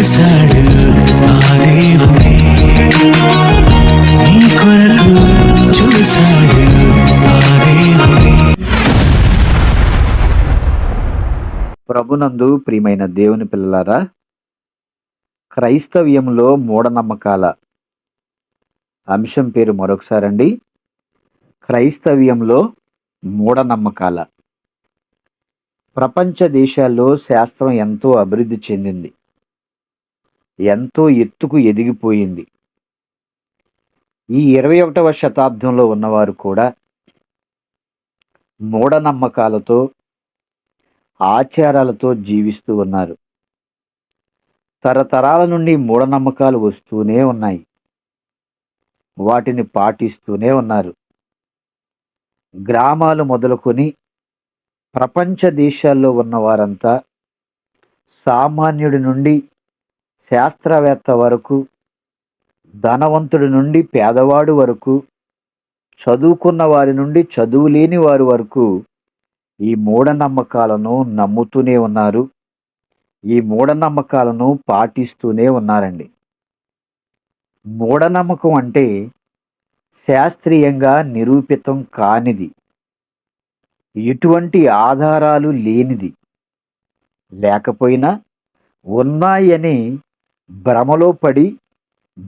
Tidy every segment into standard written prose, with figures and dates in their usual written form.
చూశాడు ఆ దేవుడే, నీ కొరకు చూశాడు ఆ దేవుడే. ప్రభునందు ప్రియమైన దేవుని పిల్లలారా, క్రైస్తవ్యంలో మూఢనమ్మకాల అంశం పేరు మరొకసారండి. క్రైస్తవ్యంలో మూఢనమ్మకాల. ప్రపంచ దేశాల్లో శాస్త్రం ఎంతో అభివృద్ధి చెందింది, ఎంతో ఎత్తుకు ఎదిగిపోయింది. ఈ 21వ శతాబ్దంలో ఉన్నవారు కూడా మూఢనమ్మకాలతో, ఆచారాలతో జీవిస్తూ ఉన్నారు. తరతరాల నుండి మూఢనమ్మకాలు వస్తూనే ఉన్నాయి, వాటిని పాటిస్తూనే ఉన్నారు. గ్రామాలు మొదలుకొని ప్రపంచ దేశాల్లో ఉన్నవారంతా, సామాన్యుడి నుండి శాస్త్రవేత్త వరకు, ధనవంతుడి నుండి పేదవాడు వరకు, చదువుకున్న వారి నుండి చదువులేని వారి వరకు ఈ మూఢనమ్మకాలను నమ్ముతూనే ఉన్నారు, ఈ మూఢనమ్మకాలను పాటిస్తూనే ఉన్నారండి. మూఢనమ్మకం అంటే శాస్త్రీయంగా నిరూపితం కానిది, ఎటువంటి ఆధారాలు లేనిది, లేకపోయినా ఉన్నాయని భ్రమలో పడి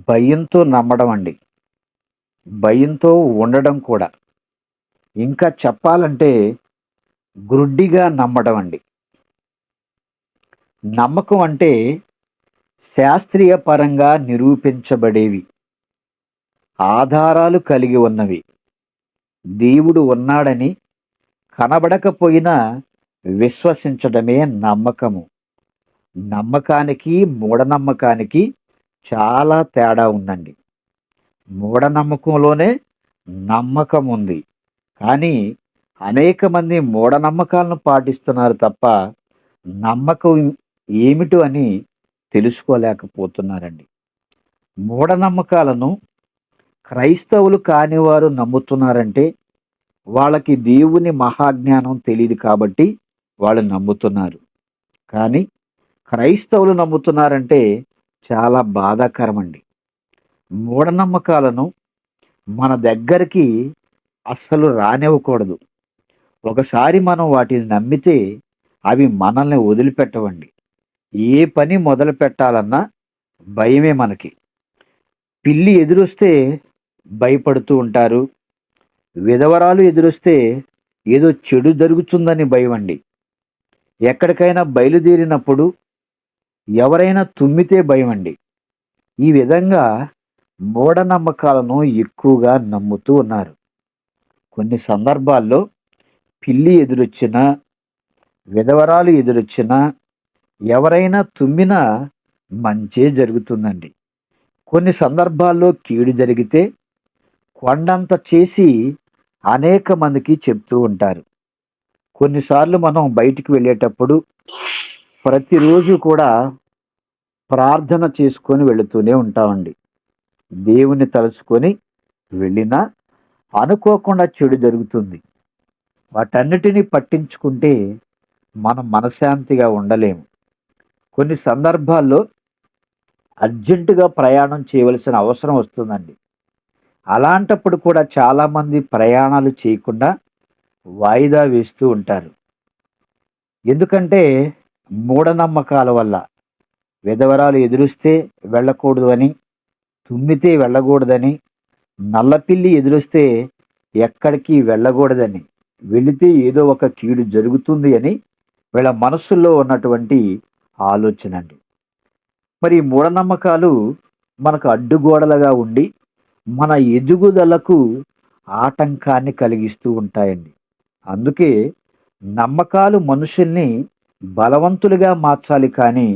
భయంతో నమ్మడం అండి. భయంతో ఉండడం కూడా. ఇంకా చెప్పాలంటే గ్రుడ్డిగా నమ్మడం అండి. నమ్మకం అంటే శాస్త్రీయ పరంగా నిరూపించబడేవి, ఆధారాలు కలిగి ఉన్నవి. దేవుడు ఉన్నాడని కనబడకపోయినా విశ్వసించడమే నమ్మకము. నమ్మకానికి మూఢనమ్మకానికి చాలా తేడా ఉందండి. మూఢనమ్మకంలోనే నమ్మకం ఉంది, కానీ అనేక మంది మూఢనమ్మకాలను పాటిస్తున్నారు తప్ప నమ్మకం ఏమిటో అని తెలుసుకోలేకపోతున్నారండి. మూఢనమ్మకాలను క్రైస్తవులు కానివారు నమ్ముతున్నారంటే వాళ్ళకి దేవుని మహాజ్ఞానం తెలియదు కాబట్టి వాళ్ళు నమ్ముతున్నారు. కానీ క్రైస్తవులు నమ్ముతున్నారంటే చాలా బాధాకరమండి. మూఢనమ్మకాలను మన దగ్గరికి అస్సలు రానివ్వకూడదు. ఒకసారి మనం వాటిని నమ్మితే అవి మనల్ని వదిలిపెట్టవండి. ఏ పని మొదలు పెట్టాలన్నా భయమే మనకి. పిల్లి ఎదురొస్తే భయపడుతూ ఉంటారు, విధవరాలు ఎదురొస్తే ఏదో చెడు జరుగుతుందని భయం అండి. ఎక్కడికైనా బయలుదేరినప్పుడు ఎవరైనా తుమ్మితే భయం అండి. ఈ విధంగా మూఢనమ్మకాలను ఎక్కువగా నమ్ముతూ ఉన్నారు. కొన్ని సందర్భాల్లో పిల్లి ఎదురొచ్చినా, విధవరాలు ఎదురొచ్చినా, ఎవరైనా తుమ్మినా మంచే జరుగుతుందండి. కొన్ని సందర్భాల్లో కీడు జరిగితే కొండంత చేసి అనేక మందికి చెప్తూ ఉంటారు. కొన్నిసార్లు మనం బయటికి వెళ్ళేటప్పుడు ప్రతిరోజు కూడా ప్రార్థన చేసుకొని వెళుతూనే ఉంటామండి. దేవుని తలుచుకొని వెళ్ళినా అనుకోకుండా చెడు జరుగుతుంది. వాటన్నిటినీ పట్టించుకుంటే మనం మనశ్శాంతిగా ఉండలేము. కొన్ని సందర్భాల్లో అర్జెంటుగా ప్రయాణం చేయవలసిన అవసరం వస్తుందండి. అలాంటప్పుడు కూడా చాలామంది ప్రయాణాలు చేయకుండా వాయిదా వేస్తూ ఉంటారు. ఎందుకంటే మూఢనమ్మకాల వల్ల. విధవరాలు ఎదురొస్తే వెళ్ళకూడదు అని, తుమ్మితే వెళ్ళకూడదని, నల్లపిల్లి ఎదురొస్తే ఎక్కడికి వెళ్ళకూడదని, వెళితే ఏదో ఒక కీడు జరుగుతుంది అని వీళ్ళ మనసుల్లో ఉన్నటువంటి ఆలోచన అండి. మరి ఈ మూఢనమ్మకాలు మనకు అడ్డుగోడలుగా ఉండి మన ఎదుగుదలకు ఆటంకాన్ని కలిగిస్తూ ఉంటాయండి. అందుకే నమ్మకాలు మనుషుల్ని బలవంతులుగా మార్చాలి కానీ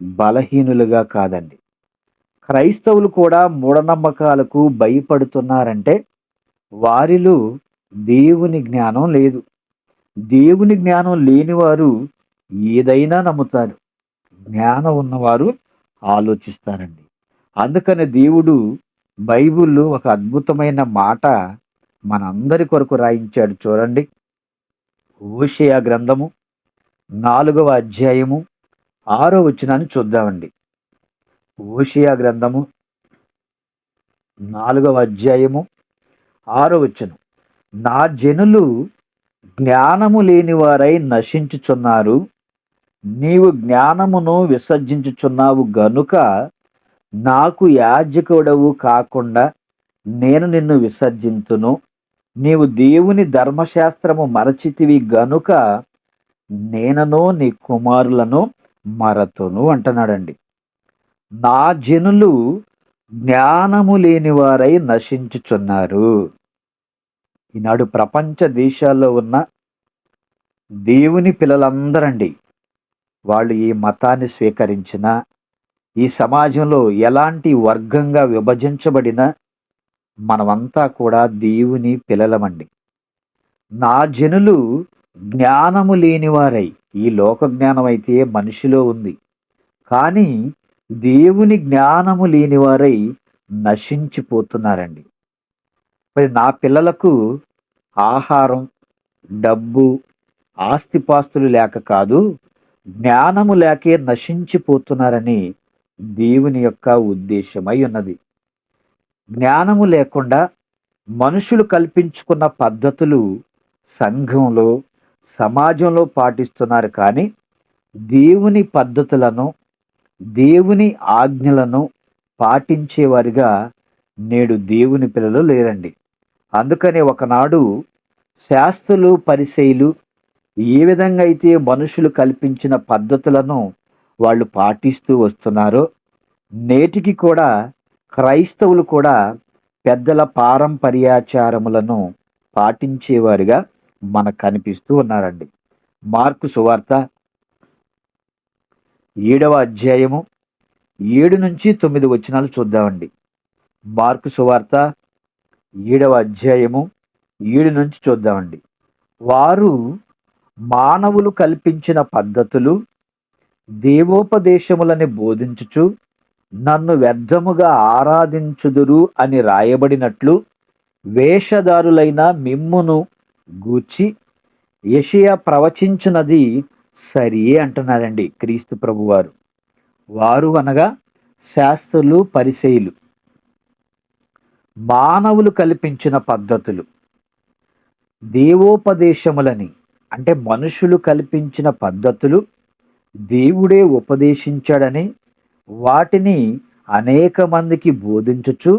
బలహీనులుగా కాదండి. క్రైస్తవులు కూడా మూఢనమ్మకాలకు భయపడుతున్నారంటే వారిలో దేవుని జ్ఞానం లేదు. దేవుని జ్ఞానం లేనివారు ఏదైనా నమ్ముతారు. జ్ఞానం ఉన్నవారు ఆలోచిస్తారండి. అందుకని దేవుడు బైబిల్లో ఒక అద్భుతమైన మాట మనందరి కొరకు రాయించాడు. చూడండి, హోషేయ గ్రంథము 4వ అధ్యాయము 6వ వచనాన్ని చూద్దామండి. హోషేయ గ్రంథము 4వ అధ్యాయము 6వ వచనం. నా జనులు జ్ఞానము లేనివారై నశించుచున్నారు. నీవు జ్ఞానమును విసర్జించుచున్నావు గనుక నాకు యాజకుడవు కాకుండా నేను నిన్ను విసర్జింతును. నీవు దేవుని ధర్మశాస్త్రము మరచితివి గనుక నేనను నీ కుమారులను మరతును అంటున్నాడండి. నా జనులు జ్ఞానము లేనివారై నశించుచున్నారు. ఈనాడు ప్రపంచ దేశాల్లో ఉన్న దేవుని పిల్లలందరండి, వాళ్ళు ఈ మతాన్ని స్వీకరించిన, ఈ సమాజంలో ఎలాంటి వర్గంగా విభజించబడిన మనమంతా కూడా దేవుని పిల్లలమండి. నా జనులు జ్ఞానము లేనివారై, ఈ లోక జ్ఞానం అయితే మనిషిలో ఉంది, కానీ దేవుని జ్ఞానము లేనివారై నశించిపోతున్నారండి. మరి నా పిల్లలకు ఆహారం, డబ్బు, ఆస్తిపాస్తులు లేక కాదు, జ్ఞానము లేకే నశించిపోతున్నారని దేవుని యొక్క ఉద్దేశమై ఉన్నది. జ్ఞానము లేకుండా మనుషులు కల్పించుకున్న పద్ధతులు సంఘంలో, సమాజంలో పాటిస్తున్నారు, కానీ దేవుని పద్ధతులను, దేవుని ఆజ్ఞలను పాటించేవారిగా నేడు దేవుని పిల్లలు లేరండి. అందుకనే ఒకనాడు శాస్త్రులు, పరిసయ్యులు ఏ విధంగా అయితే మనుషులు కల్పించిన పద్ధతులను వాళ్ళు పాటిస్తూ వస్తున్నారో, నేటికి కూడా క్రైస్తవులు కూడా పెద్దల పారంపర్యాచారములను పాటించేవారుగా మనకు కనిపిస్తూ ఉన్నారండి. మార్కు సువార్త 7వ అధ్యాయము 7 నుంచి 9 వచనాలు చూద్దామండి. మార్కు సువార్త 7వ అధ్యాయము 7 నుంచి చూద్దామండి. వారు మానవులు కల్పించిన పద్ధతులు, దేవోపదేశములని బోధించుచు నన్ను వ్యర్థముగా ఆరాధించుదురు అని రాయబడినట్లు వేషధారులైన మిమ్మును గూర్చి యెషయా ప్రవచించున్నది సరియే అంటున్నారండి క్రీస్తు ప్రభువారు. వారు అనగా శాస్త్రులు, పరిసయ్యులు మానవులు కల్పించిన పద్ధతులు, దేవోపదేశములని అంటే మనుషులు కల్పించిన పద్ధతులు దేవుడే ఉపదేశించాడని వాటిని అనేక మందికి బోధించుచు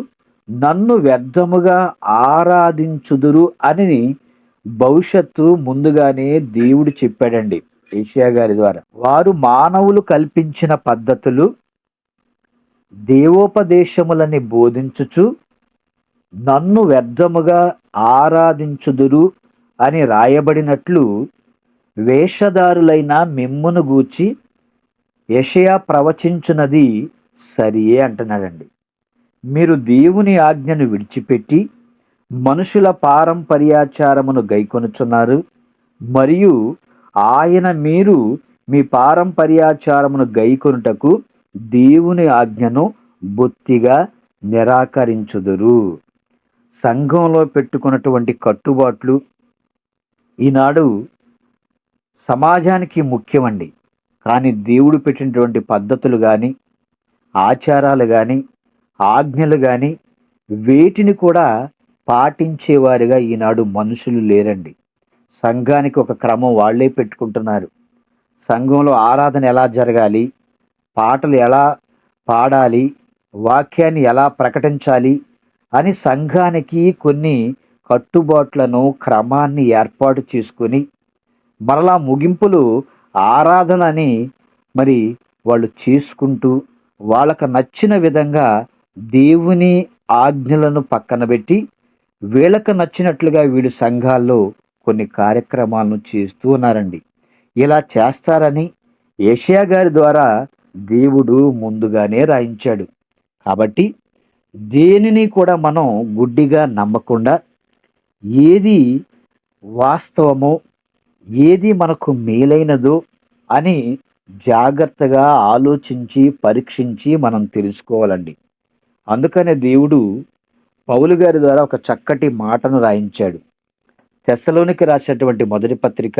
నన్ను వ్యర్థముగా ఆరాధించుదురు అని భవిష్యత్తు ముందుగానే దేవుడు చెప్పాడండి యెషయా గారి ద్వారా. వారు మానవులు కల్పించిన పద్ధతులు, దేవోపదేశములని బోధించుచు నన్ను వ్యర్థముగా ఆరాధించుదురు అని రాయబడినట్లు వేషధారులైన మిమ్మును గూర్చి యెషయా ప్రవచించున్నది సరియే అంటున్నాడండి. మీరు దేవుని ఆజ్ఞను విడిచిపెట్టి మనుషుల పారంపర్యాచారమును గైకొనుచున్నారు, మరియు మీరు మీ పారంపర్యాచారమును గైకొనుటకు దేవుని ఆజ్ఞను బొత్తిగా నిరాకరించుదురు. సంఘంలో పెట్టుకున్నటువంటి కట్టుబాట్లు ఈనాడు సమాజానికి ముఖ్యమండి, కానీ దేవుడు పెట్టినటువంటి పద్ధతులు కానీ, ఆచారాలు కానీ, ఆజ్ఞలు కానీ వేటిని కూడా పాటించేవారిగా ఈనాడు మనుషులు లేరండి. సంఘానికి ఒక క్రమం వాళ్ళే పెట్టుకుంటున్నారు. సంఘంలో ఆరాధన ఎలా జరగాలి, పాటలు ఎలా పాడాలి, వాక్యాన్ని ఎలా ప్రకటించాలి అని సంఘానికి కొన్ని కట్టుబాట్లను, క్రమాన్ని ఏర్పాటు చేసుకొని మరలా ముగింపులు ఆరాధన అని మరి వాళ్ళు చేసుకుంటూ వాళ్ళకు నచ్చిన విధంగా దేవుని ఆజ్ఞలను పక్కన పెట్టి వీళ్ళకు నచ్చినట్లుగా వీళ్ళు సంఘాల్లో కొన్ని కార్యక్రమాలను చేస్తూ ఉన్నారండి. ఇలా చేస్తారని యెషయా గారి ద్వారా దేవుడు ముందుగానే రాయించాడు. కాబట్టి దేనిని కూడా మనం గుడ్డిగా నమ్మకుండా ఏది వాస్తవమో, ఏది మనకు మేలైనదో అని జాగ్రత్తగా ఆలోచించి పరీక్షించి మనం తెలుసుకోవాలండి. అందుకనే దేవుడు పౌలు గారి ద్వారా ఒక చక్కటి మాటను రాయించాడు. తెస్సలోనికి రాసినటువంటి మొదటి పత్రిక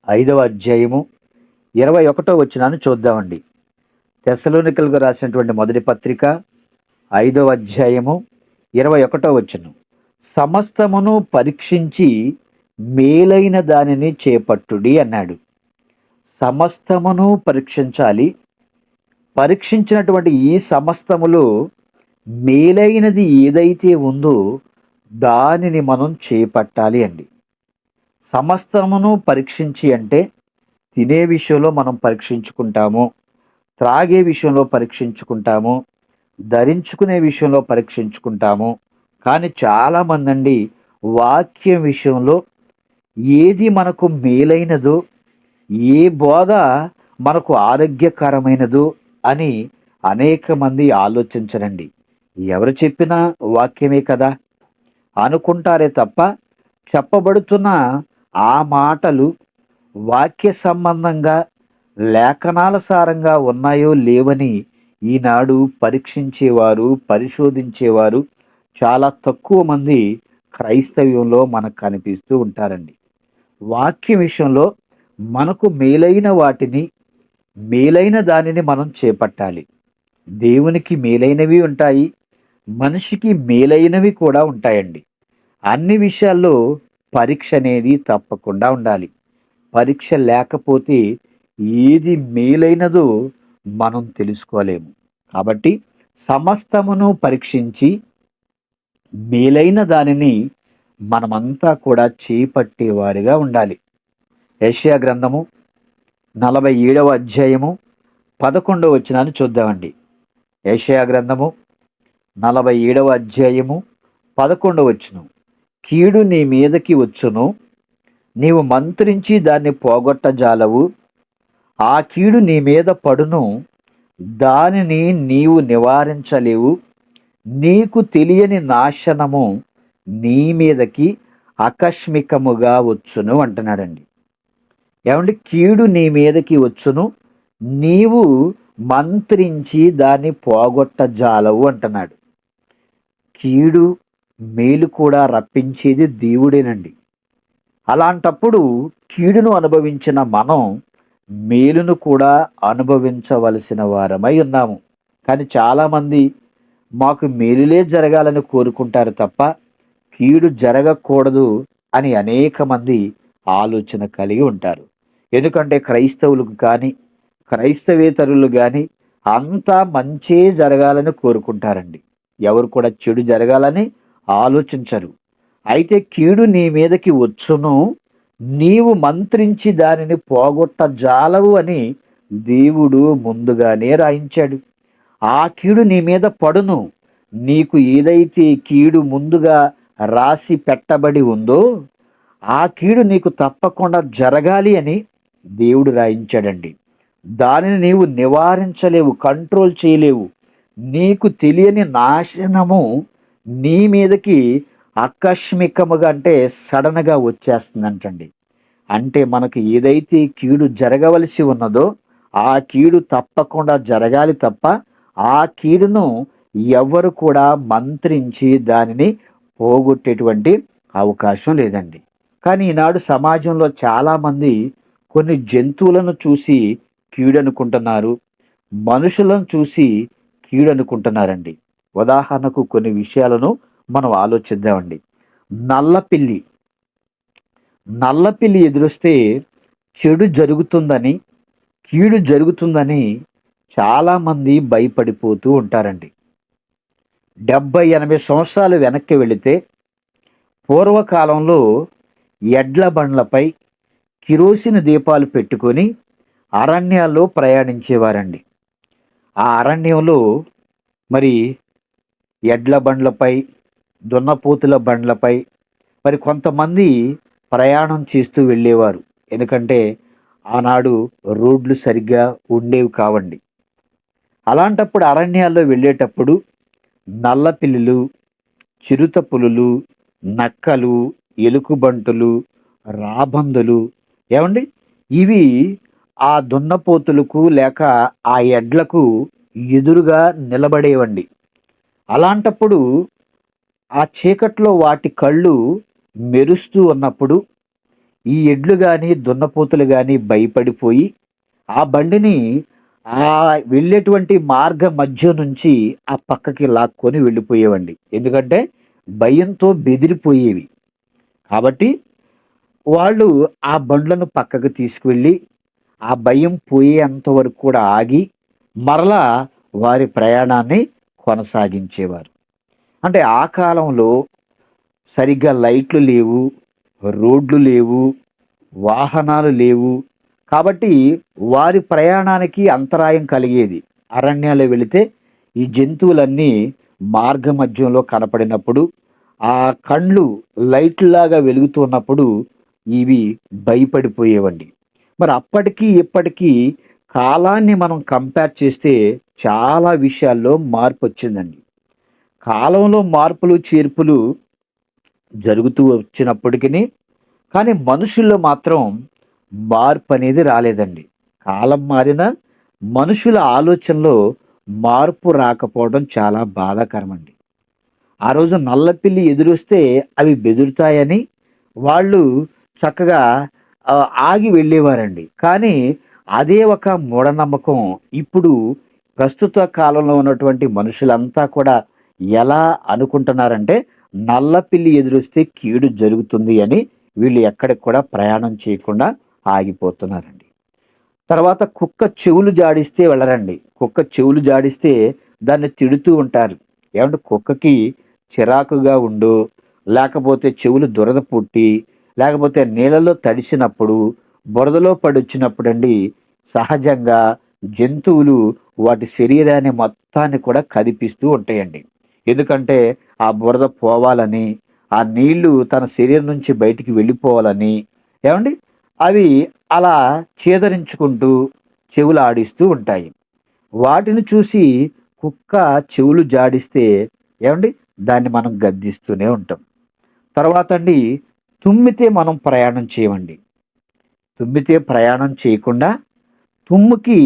5వ అధ్యాయము 21వ వచనాన్ని చూద్దామండి. తెస్సలోనికలకు రాసినటువంటి మొదటి పత్రిక 5వ అధ్యాయము 21వ వచనం. సమస్తమును పరీక్షించి మేలైన దానిని చేపట్టుడి అన్నాడు. సమస్తమును పరీక్షించాలి. పరీక్షించినటువంటి ఈ సమస్తములో మేలైనది ఏదైతే ఉందో దానిని మనం చేపట్టాలి అండి. సమస్తమును పరీక్షించి అంటే తినే విషయంలో మనం పరీక్షించుకుంటాము, త్రాగే విషయంలో పరీక్షించుకుంటాము, ధరించుకునే విషయంలో పరీక్షించుకుంటాము. కానీ చాలామంది అండి వాక్యం విషయంలో ఏది మనకు మేలైనదో, ఏ బోధ మనకు ఆరోగ్యకరమైనదో అని అనేక మంది ఆలోచించరండి. ఎవరు చెప్పినా వాక్యమే కదా అనుకుంటారే తప్ప చెప్పబడుతున్న ఆ మాటలు వాక్య సంబంధంగా లేఖనాల సారంగా ఉన్నాయో లేవని ఈనాడు పరీక్షించేవారు, పరిశోధించేవారు చాలా తక్కువ మంది క్రైస్తవ్యంలో మనకు కనిపిస్తూ ఉంటారండి. వాక్య విషయంలో మనకు మేలైన వాటిని, మేలైన దానిని మనం చేపట్టాలి. దేవునికి మేలైనవి ఉంటాయి, మనిషికి మేలైనవి కూడా ఉంటాయండి. అన్ని విషయాల్లో పరీక్ష అనేది తప్పకుండా ఉండాలి. పరీక్ష లేకపోతే ఏది మేలైనదో మనం తెలుసుకోలేము. కాబట్టి సమస్తమును పరీక్షించి మేలైన దానిని మనమంతా కూడా చేపట్టేవారిగా ఉండాలి. యెషయా గ్రంథము 47వ అధ్యాయము 11వ వచనాన్ని చూద్దామండి. యెషయా గ్రంథము 47వ అధ్యాయము 11వ వచనం. కీడు నీ మీదకి వచ్చును, నీవు మంత్రించి దాన్ని పోగొట్టజాలవు. ఆ కీడు నీ మీద పడును, దానిని నీవు నివారించలేవు. నీకు తెలియని నాశనము నీ మీదకి ఆకస్మికముగా వచ్చును అంటున్నాడండి. ఏమంటే కీడు నీ మీదకి వచ్చును, నీవు మంత్రించి దాన్ని పోగొట్టజాలవు అంటున్నాడు. కీడు మేలు కూడా రప్పించేది దేవుడేనండి. అలాంటప్పుడు కీడును అనుభవించిన మనం మేలును కూడా అనుభవించవలసిన వారమై ఉన్నాము. కానీ చాలామంది మాకు మేలులే జరగాలని కోరుకుంటారు తప్ప కీడు జరగకూడదు అని అనేక మంది ఆలోచన కలిగి ఉంటారు. ఎందుకంటే క్రైస్తవులకు కానీ క్రైస్తవేతరులు కానీ అంతా మంచే జరగాలని కోరుకుంటారండి. ఎవరు కూడా చెడు జరగాలని ఆలోచించరు. అయితే కీడు నీ మీదకి వచ్చును, నీవు మంత్రించి దానిని పోగొట్టజాలవు అని దేవుడు ముందుగానే రాయించాడు. ఆ కీడు నీ మీద పడును. నీకు ఏదైతే కీడు ముందుగా రాసి పెట్టబడి ఉందో ఆ కీడు నీకు తప్పకుండా జరగాలి అని దేవుడు రాయించాడండి. దానిని నీవు నివారించలేవు, కంట్రోల్ చేయలేవు. నీకు తెలియని నాశనము నీ మీదకి ఆకస్మికముగా అంటే సడన్గా వచ్చేస్తుందంటండి. అంటే మనకు ఏదైతే కీడు జరగవలసి ఉన్నదో ఆ కీడు తప్పకుండా జరగాలి తప్ప ఆ కీడును ఎవరు కూడా మంత్రించి దానిని పోగొట్టేటువంటి అవకాశం లేదండి. కానీ ఈనాడు సమాజంలో చాలామంది కొన్ని జంతువులను చూసి కీడనుకుంటున్నారు, మనుషులను చూసి కీడనుకుంటున్నారండి. ఉదాహరణకు కొన్ని విషయాలను మనం ఆలోచిద్దామండి. నల్లపిల్లి నల్లపిల్లి ఎదురొస్తే చెడు జరుగుతుందని, కీడు జరుగుతుందని చాలామంది భయపడిపోతూ ఉంటారండి. 70-80 సంవత్సరాలు వెనక్కి వెళితే పూర్వకాలంలో ఎడ్ల బండ్లపై కిరోసిన్ దీపాలు పెట్టుకొని అరణ్యాల్లో ప్రయాణించేవారండి. ఆ అరణ్యంలో మరి ఎడ్ల బండ్లపై, దున్నపోతుల బండ్లపై మరి కొంతమంది ప్రయాణం చేస్తూ వెళ్ళేవారు. ఎందుకంటే ఆనాడు రోడ్లు సరిగ్గా ఉండేవి కావండి. అలాంటప్పుడు అరణ్యాల్లో వెళ్ళేటప్పుడు నల్లపిల్లులు, చిరుత పులులు, నక్కలు, ఎలుకబంటులు, రాబందులు ఏమండి ఇవి ఆ దున్నపోతులకు లేక ఆ ఎడ్లకు ఎదురుగా నిలబడేవండి. అలాంటప్పుడు ఆ చీకట్లో వాటి కళ్ళు మెరుస్తూ ఉన్నప్పుడు ఈ ఎడ్లు కానీ దున్నపోతులు కానీ భయపడిపోయి ఆ బండిని ఆ వెళ్ళేటువంటి మార్గ మధ్య నుంచి ఆ పక్కకి లాక్కొని వెళ్ళిపోయేవండి. ఎందుకంటే భయంతో బెదిరిపోయేవి. కాబట్టి వాళ్ళు ఆ బండ్లను పక్కకు తీసుకువెళ్ళి, ఆ భయం పోయేంత వరకు కూడా ఆగి, మరలా వారి ప్రయాణాన్ని కొనసాగించేవారు. అంటే ఆ కాలంలో సరిగ్గా లైట్లు లేవు, రోడ్లు లేవు, వాహనాలు లేవు. కాబట్టి వారి ప్రయాణానికి అంతరాయం కలిగేది. అరణ్యాల్లో వెళితే ఈ జంతువులన్నీ మార్గ మధ్యంలో కనపడినప్పుడు, ఆ కండ్లు లైట్‌లాగా వెలుగుతున్నప్పుడు ఇవి భయపడిపోయేవండి. మరి అప్పటికి, ఇప్పటికి కాలాన్ని మనం కంపేర్ చేస్తే చాలా విషయాల్లో మార్పొచ్చిందండి. కాలంలో మార్పులు, చేర్పులు జరుగుతూ వచ్చినప్పటికిని, కానీ మనుషుల్లో మాత్రం మార్పనేది రాలేదండి. కాలం మారినా మనుషుల ఆలోచనలో మార్పు రాకపోవడం చాలా బాధాకరమండి. ఆ రోజు నల్లపిల్లి ఎదురొస్తే అవి బెదురుతాయని వాళ్ళు చక్కగా ఆగి వెళ్ళేవారండి. కానీ అదే ఒక మూఢనమ్మకం ఇప్పుడు ప్రస్తుత కాలంలో ఉన్నటువంటి మనుషులంతా కూడా ఎలా అనుకుంటున్నారంటే, నల్లపిల్లి ఎదురొస్తే కీడు జరుగుతుంది అని వీళ్ళు ఎక్కడికి కూడా ప్రయాణం చేయకుండా ఆగిపోతున్నారండి. తర్వాత కుక్క చెవులు జాడిస్తే వెళ్ళరండి. కుక్క చెవులు జాడిస్తే దాన్ని తిడుతూ ఉంటారు. ఏమంటే కుక్కకి చిరాకుగా ఉండు, లేకపోతే చెవులు దురద పుట్టి, లేకపోతే నీళ్ళలో తడిసినప్పుడు, బురదలో పడొచ్చినప్పుడండి సహజంగా జంతువులు వాటి శరీరాన్ని మొత్తాన్ని కూడా కదిపిస్తూ ఉంటాయండి. ఎందుకంటే ఆ బురద పోవాలని, ఆ నీళ్లు తన శరీరం నుంచి బయటికి వెళ్ళిపోవాలని ఏవండీ అవి అలా చీదరించుకుంటూ చెవులాడిస్తూ ఉంటాయి. వాటిని చూసి కుక్క చెవులు జాడిస్తే ఏవండీ దాన్ని మనం గద్దిస్తూనే ఉంటాం. తర్వాత అండి తుమ్మితే మనం ప్రయాణం చేయమండి. తుమ్మితే ప్రయాణం చేయకుండా తుమ్ముకి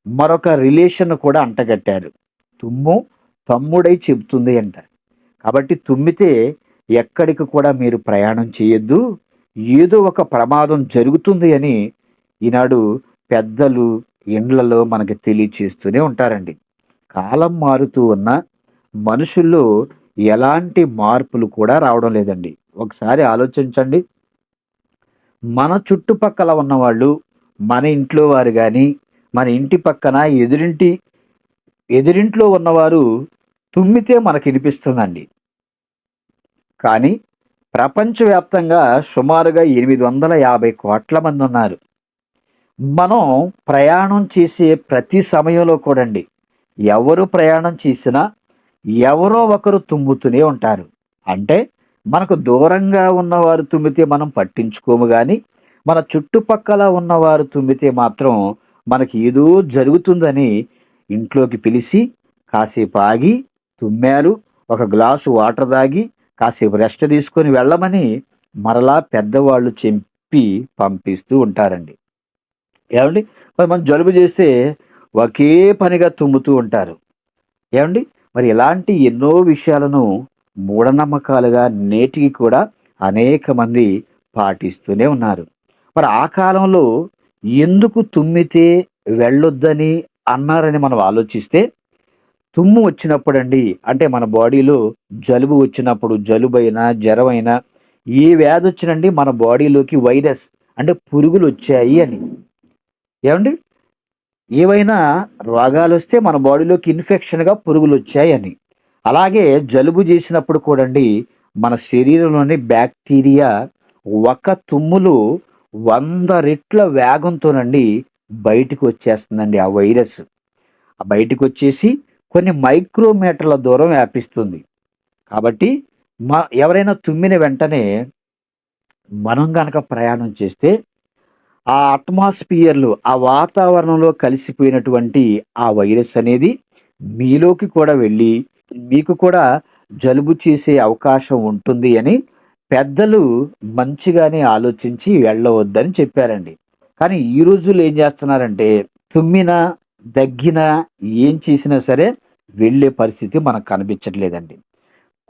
మరొక రిలేషన్ కూడా అంటగట్టారు. తుమ్ము తమ్ముడై చెబుతుంది అంటారు. కాబట్టి తుమ్మితే ఎక్కడికి కూడా మీరు ప్రయాణం చేయొద్దు. ఏదో ఒక ప్రమాదం జరుగుతుంది అని ఈనాడు పెద్దలు ఇండ్లలో మనకి తెలియచేస్తూనే ఉంటారండి. కాలం మారుతూ ఉన్న మనుషుల్లో ఎలాంటి మార్పులు కూడా రావడం లేదండి. ఒకసారి ఆలోచించండి. మన చుట్టుపక్కల ఉన్నవాళ్ళు, మన ఇంట్లో వారు గాని, మన ఇంటి పక్కన ఎదురింట్లో ఉన్నవారు తుమ్మితే మనకినిపిస్తుందండి. కానీ ప్రపంచవ్యాప్తంగా సుమారుగా 850,00,00,000 మందున్నారు. మనం ప్రయాణం చేసే ప్రతి సమయంలో కూడండి, ఎవరు ప్రయాణం చేసినా ఎవరో ఒకరు తుమ్ముతూనే ఉంటారు. అంటే మనకు దూరంగా ఉన్నవారు తుమ్మితే మనం పట్టించుకోము గానీ, మన చుట్టుపక్కల ఉన్నవారు తుమ్మితే మాత్రం మనకి ఏదో జరుగుతుందని ఇంట్లోకి పిలిసి, కాసేపు ఆగి, తుమ్మారు, ఒక గ్లాసు వాటర్ తాగి, కాసేపు రెస్ట్ తీసుకొని వెళ్ళమని మరలా పెద్దవాళ్ళు చెప్పి పంపిస్తూ ఉంటారండి. ఏవండీ? మరి మనం జలుబు చేస్తే ఒకే పనిగా తుమ్ముతూ ఉంటారు. ఏవండీ? మరి ఇలాంటి ఎన్నో విషయాలను మూఢనమ్మకాలుగా నేటికి కూడా అనేక మంది పాటిస్తూనే ఉన్నారు. మరి ఆ కాలంలో ఎందుకు తుమ్మితే వెళ్ళొద్దని అన్నారని మనం ఆలోచిస్తే, తుమ్ము వచ్చినప్పుడండి అంటే మన బాడీలో జలుబు వచ్చినప్పుడు జలుబైనా, జరమైనా ఏ వ్యాధొచ్చినండి మన బాడీలోకి వైరస్ అంటే పురుగులొచ్చాయి అని. ఏవండీ? ఏవైనా రోగాలొస్తే మన బాడీలోకి ఇన్ఫెక్షన్‌గా పురుగులొచ్చాయని. అలాగే జలుబు జేసినప్పుడు కూడండి, మన శరీరంలోని బ్యాక్టీరియా ఒక తుమ్ములో 100 రెట్ల వేగంతోనండి బయటికొచ్చేస్తుందండి ఆ వైరస్. ఆ బయటికొచ్చేసి కొన్ని మైక్రోమీటర్ల దూరం వ్యాపిస్తుంది. కాబట్టి ఎవరైనా తుమ్మిన వెంటనే మనం గనక ప్రయాణం చేస్తే ఆ అట్మాస్ఫియర్‌లో, ఆ వాతావరణంలో కలిసిపోయినటువంటి ఆ వైరస్ అనేది మీలోకి కూడా వెళ్ళి, మీకు కూడా జలుబు చేసే అవకాశం ఉంటుంది అని పెద్దలు మంచిగానే ఆలోచించి వెళ్ళవద్దని చెప్పారండి. కానీ ఈ రోజుల్లో ఏం చేస్తున్నారంటే, తుమ్మినా, దగ్గినా, ఏం చేసినా సరే వెళ్ళే పరిస్థితి మనకు కనిపించట్లేదండి.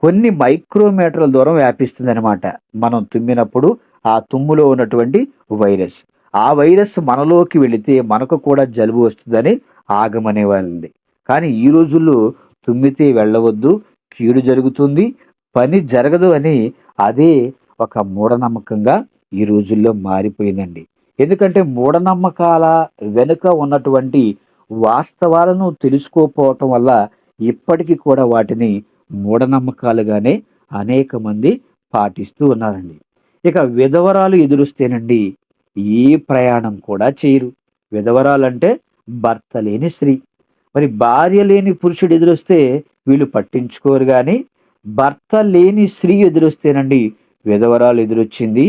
కొన్ని మైక్రోమీటర్ల దూరం వ్యాపిస్తుందనమాట. మనం తుమ్మినప్పుడు ఆ తుమ్ములో ఉన్నటువంటి వైరస్. ఆ వైరస్ మనలోకి వెళితే మనకు కూడా జలుబు వస్తుందని ఆగమనేవాళ్ళండి. కానీ ఈ రోజుల్లో తుమ్మితే వెళ్ళవద్దు, కీడు జరుగుతుంది, పని జరగదు అని అదే ఒక మూఢనమ్మకంగా ఈ రోజుల్లో మారిపోయిందండి. ఎందుకంటే మూఢనమ్మకాల వెనుక ఉన్నటువంటి వాస్తవాలను తెలుసుకోకపోవటం వల్ల ఇప్పటికీ కూడా వాటిని మూఢనమ్మకాలుగానే అనేక మంది పాటిస్తూ ఉన్నారండి. ఇక విధవరాలు ఎదురొస్తేనండి ఏ ప్రయాణం కూడా చేయరు. విధవరాలంటే భర్త లేని స్త్రీ. మరి భార్య లేని పురుషుడు ఎదురొస్తే వీళ్ళు పట్టించుకోరు గాని, భర్త లేని స్త్రీ ఎదురొస్తేనండి విధవరాలు ఎదురొచ్చింది.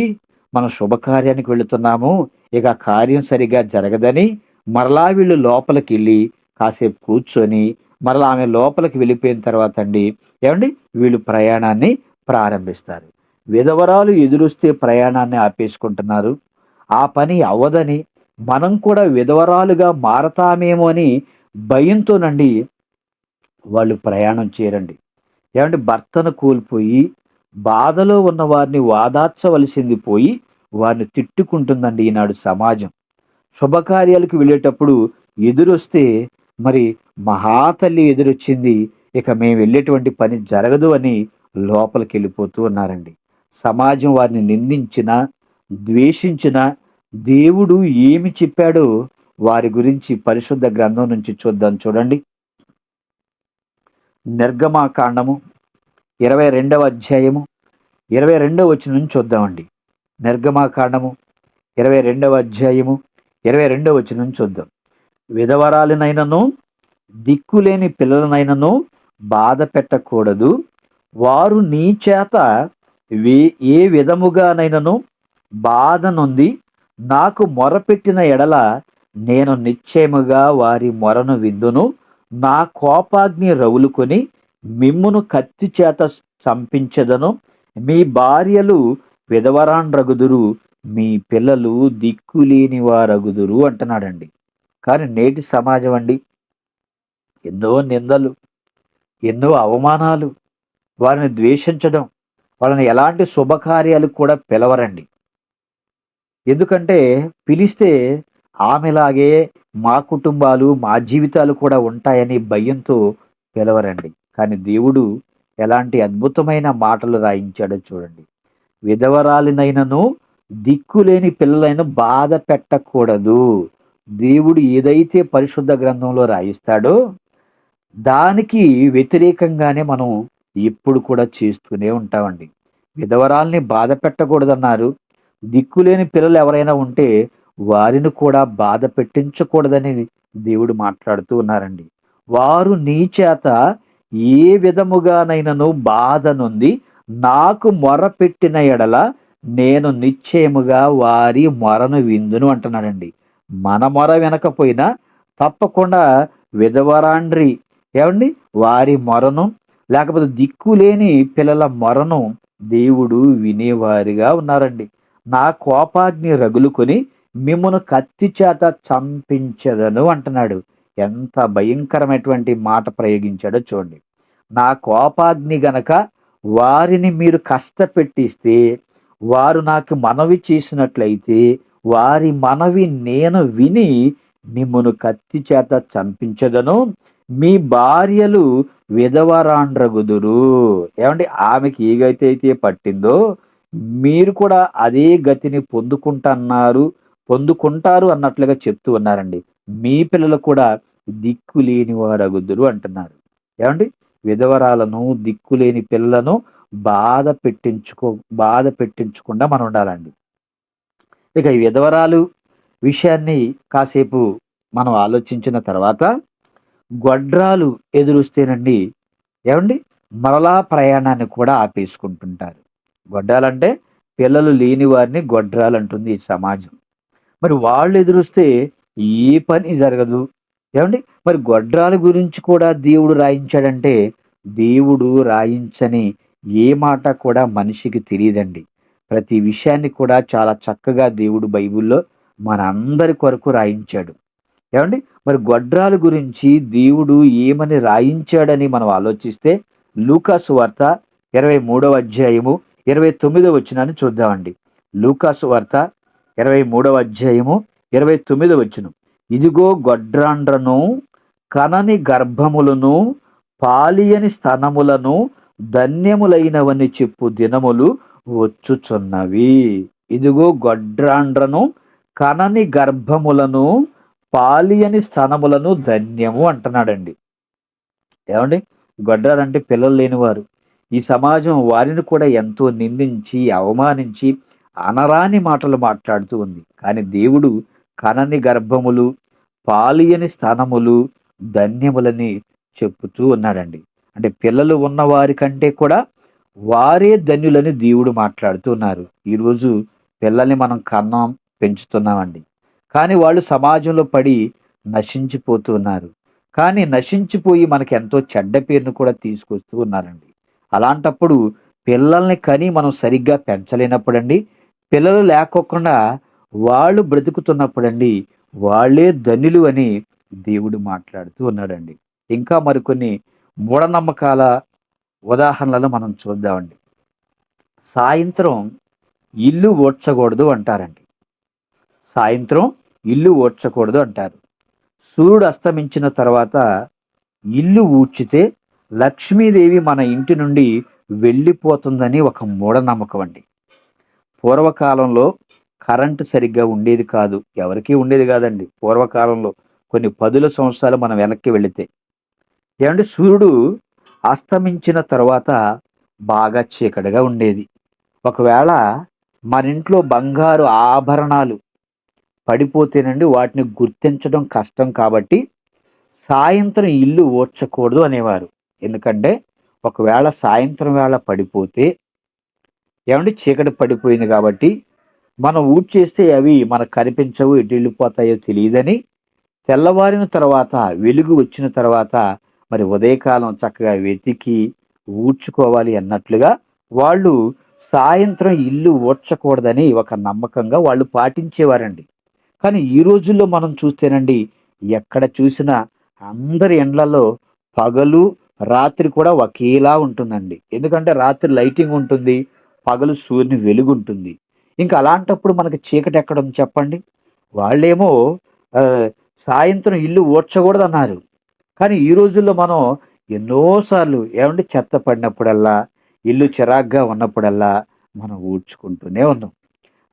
మనం శుభకార్యానికి వెళుతున్నాము. ఇక ఆ కార్యం సరిగ్గా జరగదని మరలా వీళ్ళు లోపలికెళ్ళి కాసేపు కూర్చొని మరలా ఆమె లోపలికి వెళ్ళిపోయిన తర్వాత అండి ఏమండి వీళ్ళు ప్రయాణాన్ని ప్రారంభిస్తారు. విధవరాలు ఎదురొస్తే ప్రయాణాన్ని ఆపేసుకుంటున్నారు. ఆ పని అవ్వదని మనం కూడా విధవరాలుగా మారతామేమో అని భయంతోనండి వాళ్ళు ప్రయాణం చేయరండి. ఏమంటే భర్తను కోల్పోయి బాధలో ఉన్న వారిని వాదార్చవలసింది పోయి వారిని తిట్టుకుంటుందండి ఈనాడు సమాజం. శుభకార్యాలకు వెళ్ళేటప్పుడు ఎదురొస్తే మరి మహాతల్లి ఎదురొచ్చింది, ఇక మేము వెళ్ళేటువంటి పని జరగదు అని లోపలికి వెళ్ళిపోతూ ఉన్నారండి. సమాజం వారిని నిందించినా ద్వేషించినా దేవుడు ఏమి చెప్పాడో వారి గురించి పరిశుద్ధ గ్రంథం నుంచి చూద్దాం. చూడండి, నిర్గమాకాండము 22వ అధ్యాయము 22వ వచనం నుంచి చూద్దామండి. నిర్గమాకాండము 22వ అధ్యాయము 22వ వచనం నుంచి చూద్దాం. విధవరాలినైనను దిక్కులేని పిల్లలనైనను బాధ పెట్టకూడదు. వారు నీ చేత ఏ విధముగానైనను బాధ నొంది నాకు మొరపెట్టిన ఎడల నేను నిశ్చయముగా వారి మొరను విందును. నా కోపాగ్ని రగులుకొని మిమ్మును కత్తి చేత చంపించెదను. మీ భార్యలు విధవరాండ్రగుదురు, మీ పిల్లలు దిక్కులేని వారగుదురు అంటున్నాడండి. కానీ నేటి సమాజం అండి ఎన్నో నిందలు, ఎన్నో అవమానాలు, వారిని ద్వేషించడం, వాళ్ళని ఎలాంటి శుభకార్యాలకు కూడా పిలవరండి. ఎందుకంటే పిలిస్తే ఆమెలాగే మా కుటుంబాలు మా జీవితాలు కూడా ఉంటాయని భయంతో పిలవరండి. కానీ దేవుడు ఎలాంటి అద్భుతమైన మాటలు రాయించాడో చూడండి. విధవరాలినైనను దిక్కులేని పిల్లలైన బాధ పెట్టకూడదు. దేవుడు ఏదైతే పరిశుద్ధ గ్రంథంలో రాయిస్తాడో దానికి వ్యతిరేకంగానే మనం ఎప్పుడు కూడా చేస్తూనే ఉంటామండి. విధవరాల్ని బాధ పెట్టకూడదన్నారు. దిక్కులేని పిల్లలు ఎవరైనా ఉంటే వారిని కూడా బాధ పెట్టించకూడదని దేవుడు మాట్లాడుతూ ఉన్నారండి. వారు నీ చేత ఏ విధముగానైనను బాధ నొంది నాకు మొర పెట్టిన ఎడల నేను నిశ్చయముగా వారి మొరను విందును అంటున్నాడండి. మన మొర వినకపోయినా తప్పకుండా విధవరాండ్రి ఏమండి వారి మొరను లేకపోతే దిక్కులేని పిల్లల మొరను దేవుడు వినేవారిగా ఉన్నారండి. నా కోపాగ్ని రగులుకొని మిమ్మును కత్తి చేత చంపించదను అంటున్నాడు. ఎంత భయంకరమైనటువంటి మాట ప్రయోగించాడో చూడండి. నా కోపాగ్ని గనక వారిని మీరు కష్టపెట్టిస్తే వారు నాకు మనవి చేసినట్లయితే వారి మనవి నేను విని మిమ్మును కత్తి చేత చంపించదను. మీ భార్యలు విధవరాండ్రగుదురు. ఏమండి ఆమెకి ఏ గతి అయితే పట్టిందో మీరు కూడా అదే గతిని పొందుకుంటారు అన్నట్లుగా చెప్తూ ఉన్నారండి. మీ పిల్లలు కూడా దిక్కులేని వారగుదురు అంటున్నారు. ఏమండి విధవరాలను దిక్కులేని పిల్లలను బాధ పెట్టించకుండా మనం ఉండాలండి. ఇక ఈ విధవరాలు విషయాన్ని కాసేపు మనం ఆలోచించిన తర్వాత గొడ్రాలు ఎదురొస్తేనండి ఏమండి మరలా ప్రయాణాన్ని కూడా ఆపేసుకుంటుంటారు. గొడ్రాలంటే పిల్లలు లేని వారిని గొడ్రాలు అంటుంది ఈ సమాజం. మరి వాళ్ళు ఎదురొస్తే ఏ పని జరగదు. ఏమండి మరి గొడ్రాల గురించి కూడా దేవుడు రాయించాడంటే దేవుడు రాయించని ఏ మాట కూడా మనిషికి తెలియదండి. ప్రతి విషయాన్ని కూడా చాలా చక్కగా దేవుడు బైబిల్లో మనందరి కొరకు రాయించాడు. ఏమండి మరి గొడ్రాల గురించి దేవుడు ఏమని రాయించాడని మనం ఆలోచిస్తే లూకాసు వార్త 23వ అధ్యాయము 29వ వచనాన్ని చూద్దామండి. లూకాసు వార్త 23వ అధ్యాయము 29వ వచనం. ఇదిగో గొడ్రాండ్రను కనని గర్భములను పాలియని స్తనములను ధన్యములైనవని చెప్పు దినములు వచ్చుచున్నవి. ఇదిగో గొడ్రాండ్రను కనని గర్భములను పాలియని స్తనములను ధన్యము అంటున్నాడండి. ఏమండి? గొడ్రాలంటే పిల్లలు లేనివారు. ఈ సమాజం వారిని కూడా ఎంతో నిందించి, అవమానించి, అనరాని మాటలు మాట్లాడుతూ ఉంది. కానీ దేవుడు కనని గర్భములు, పాలియని స్తనములు ధన్యములని చెప్పుతూ ఉన్నాడండి. అంటే పిల్లలు ఉన్నవారి కంటే కూడా వారే ధన్యులని దేవుడు మాట్లాడుతూ ఉన్నారు. ఈరోజు పిల్లల్ని మనం కన్నాం, పెంచుతున్నామండి. కానీ వాళ్ళు సమాజంలో పడి నశించిపోతూ ఉన్నారు. కానీ నశించిపోయి మనకెంతో చెడ్డ పేరును కూడా తీసుకొస్తూ ఉన్నారండి. అలాంటప్పుడు పిల్లల్ని కని మనం సరిగ్గా పెంచలేనప్పుడండి, పిల్లలు లేకోకుండా వాళ్ళు బ్రతుకుతున్నప్పుడండి, వాళ్ళే ధన్యులు అని దేవుడు మాట్లాడుతూ ఉన్నాడండి. ఇంకా మరికొన్ని మూఢనమ్మకాల ఉదాహరణలను మనం చూద్దామండి. సాయంత్రం ఇల్లు ఊడ్చకూడదు అంటారండి. సాయంత్రం ఇల్లు ఊడ్చకూడదు అంటారు. సూర్యుడు అస్తమించిన తర్వాత ఇల్లు ఊడ్చితే లక్ష్మీదేవి మన ఇంటి నుండి వెళ్ళిపోతుందని ఒక మూఢనమ్మకం అండి. పూర్వకాలంలో కరెంటు సరిగ్గా ఉండేది కాదు. ఎవరికీ ఉండేది కాదండి. పూర్వకాలంలో కొన్ని పదుల సంవత్సరాలు మనం వెనక్కి వెళితే. ఏమంటే సూర్యుడు అస్తమించిన తర్వాత బాగా చీకటిగా ఉండేది. ఒకవేళ మన ఇంట్లో బంగారు ఆభరణాలు పడిపోతేనండి వాటిని గుర్తించడం కష్టం కాబట్టి సాయంత్రం ఇల్లు ఊడ్చకూడదు అనేవారు. ఎందుకంటే ఒకవేళ సాయంత్రం వేళ పడిపోతే ఏమంటే చీకటి పడిపోయింది కాబట్టి మనం ఊడ్చేస్తే అవి మనకు కనిపించవు, ఎటు వెళ్ళిపోతాయో తెలియదని తెల్లవారిన తర్వాత వెలుగు వచ్చిన తర్వాత మరి ఉదయకాలం చక్కగా వెతికి ఊడ్చుకోవాలి అన్నట్లుగా వాళ్ళు సాయంత్రం ఇల్లు ఊడ్చకూడదని ఒక నమ్మకంగా వాళ్ళు పాటించేవారండి. కానీ ఈ రోజుల్లో మనం చూస్తేనండి ఎక్కడ చూసినా అందరి ఇండ్లలో పగలు రాత్రి కూడా ఒకేలా ఉంటుందండి. ఎందుకంటే రాత్రి లైటింగ్ ఉంటుంది, పగలు సూర్యుని వెలుగు ఉంటుంది. ఇంకా అలాంటప్పుడు మనకి చీకటి ఎక్కడ ఉంది చెప్పండి? వాళ్ళేమో ఆ, సాయంత్రం ఇల్లు ఊడ్చకూడదు అన్నారు. కానీ ఈ రోజుల్లో మనం ఎన్నోసార్లు ఏమంటే చెత్త పడినప్పుడల్లా, ఇల్లు చిరాగ్గా ఉన్నప్పుడల్లా మనం ఊడ్చుకుంటూనే ఉన్నాం.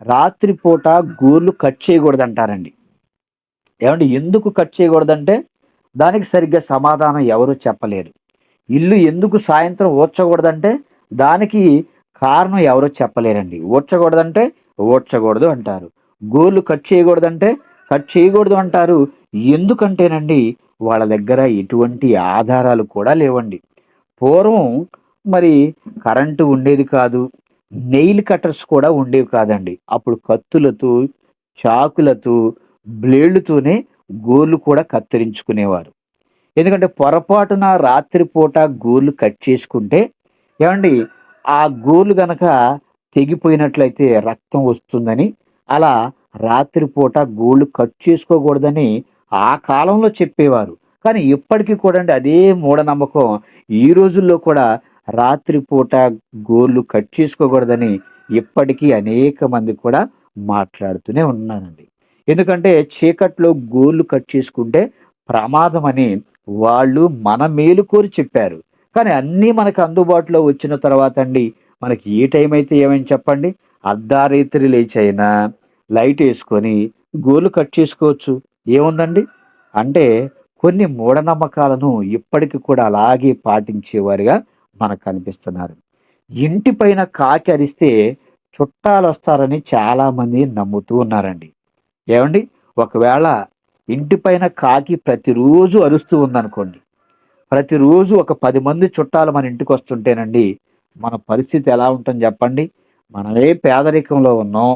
రాత్రిపూట గోర్లు కట్ చేయకూడదంటారండి. ఏమంటే ఎందుకు కట్ చేయకూడదంటే దానికి సరిగ్గా సమాధానం ఎవరు చెప్పలేరు. ఇల్లు ఎందుకు సాయంత్రం ఊడ్చకూడదంటే దానికి కారణం ఎవరు చెప్పలేరండి. ఊడ్చకూడదంటే ఊడ్చకూడదు అంటారు. గోర్లు కట్ చేయకూడదంటే కట్ చేయకూడదు అంటారు. ఎందుకంటేనండి వాళ్ళ దగ్గర ఎటువంటి ఆధారాలు కూడా లేవండి. పూర్వం మరి కరెంటు ఉండేది కాదు. నెయిల్ కట్టర్స్ కూడా ఉండేవి కాదండి. అప్పుడు కత్తులతో, చాకులతో, బ్లేడ్లతోనే గోర్లు కూడా కత్తిరించుకునేవారు. ఎందుకంటే పొరపాటున రాత్రిపూట గోర్లు కట్ చేసుకుంటే ఏమండి ఆ గోర్లు గనక తెగిపోయినట్లయితే రక్తం వస్తుందని అలా రాత్రిపూట గోర్లు కట్ చేసుకోకూడదని ఆ కాలంలో చెప్పేవారు. కానీ ఇప్పటికీ కూడా అండి అదే మూఢనమ్మకం ఈ రోజుల్లో కూడా రాత్రిపూట గోర్లు కట్ చేసుకోకూడదని ఇప్పటికీ అనేక మంది కూడా మాట్లాడుతూనే ఉన్నారండి. ఎందుకంటే చీకట్లో గోర్లు కట్ చేసుకుంటే ప్రమాదం అని వాళ్ళు మన మేలు కోరి చెప్పారు. కానీ అన్నీ మనకు అందుబాటులో వచ్చిన తర్వాత అండి మనకి ఏ టైం అయితే ఏమైంది చెప్పండి? అర్ధరాత్రి లేచైనా లైట్ వేసుకొని గోర్లు కట్ చేసుకోవచ్చు. ఏముందండి? అంటే కొన్ని మూఢనమ్మకాలను ఇప్పటికి కూడా అలాగే పాటించేవారుగా మనకు కనిపిస్తున్నారు. ఇంటి పైన కాకి అరిస్తే చుట్టాలొస్తారని చాలామంది నమ్ముతూ ఉన్నారండి. ఏవండి? ఒకవేళ ఇంటి పైన కాకి ప్రతిరోజు అరుస్తూ ఉందనుకోండి. ప్రతిరోజు ఒక 10 మంది చుట్టాలు మన ఇంటికొస్తుంటేనండి, మన పరిస్థితి ఎలా ఉంటుంది జెప్పండి? మనమే పేదరికంలో ఉన్నాం.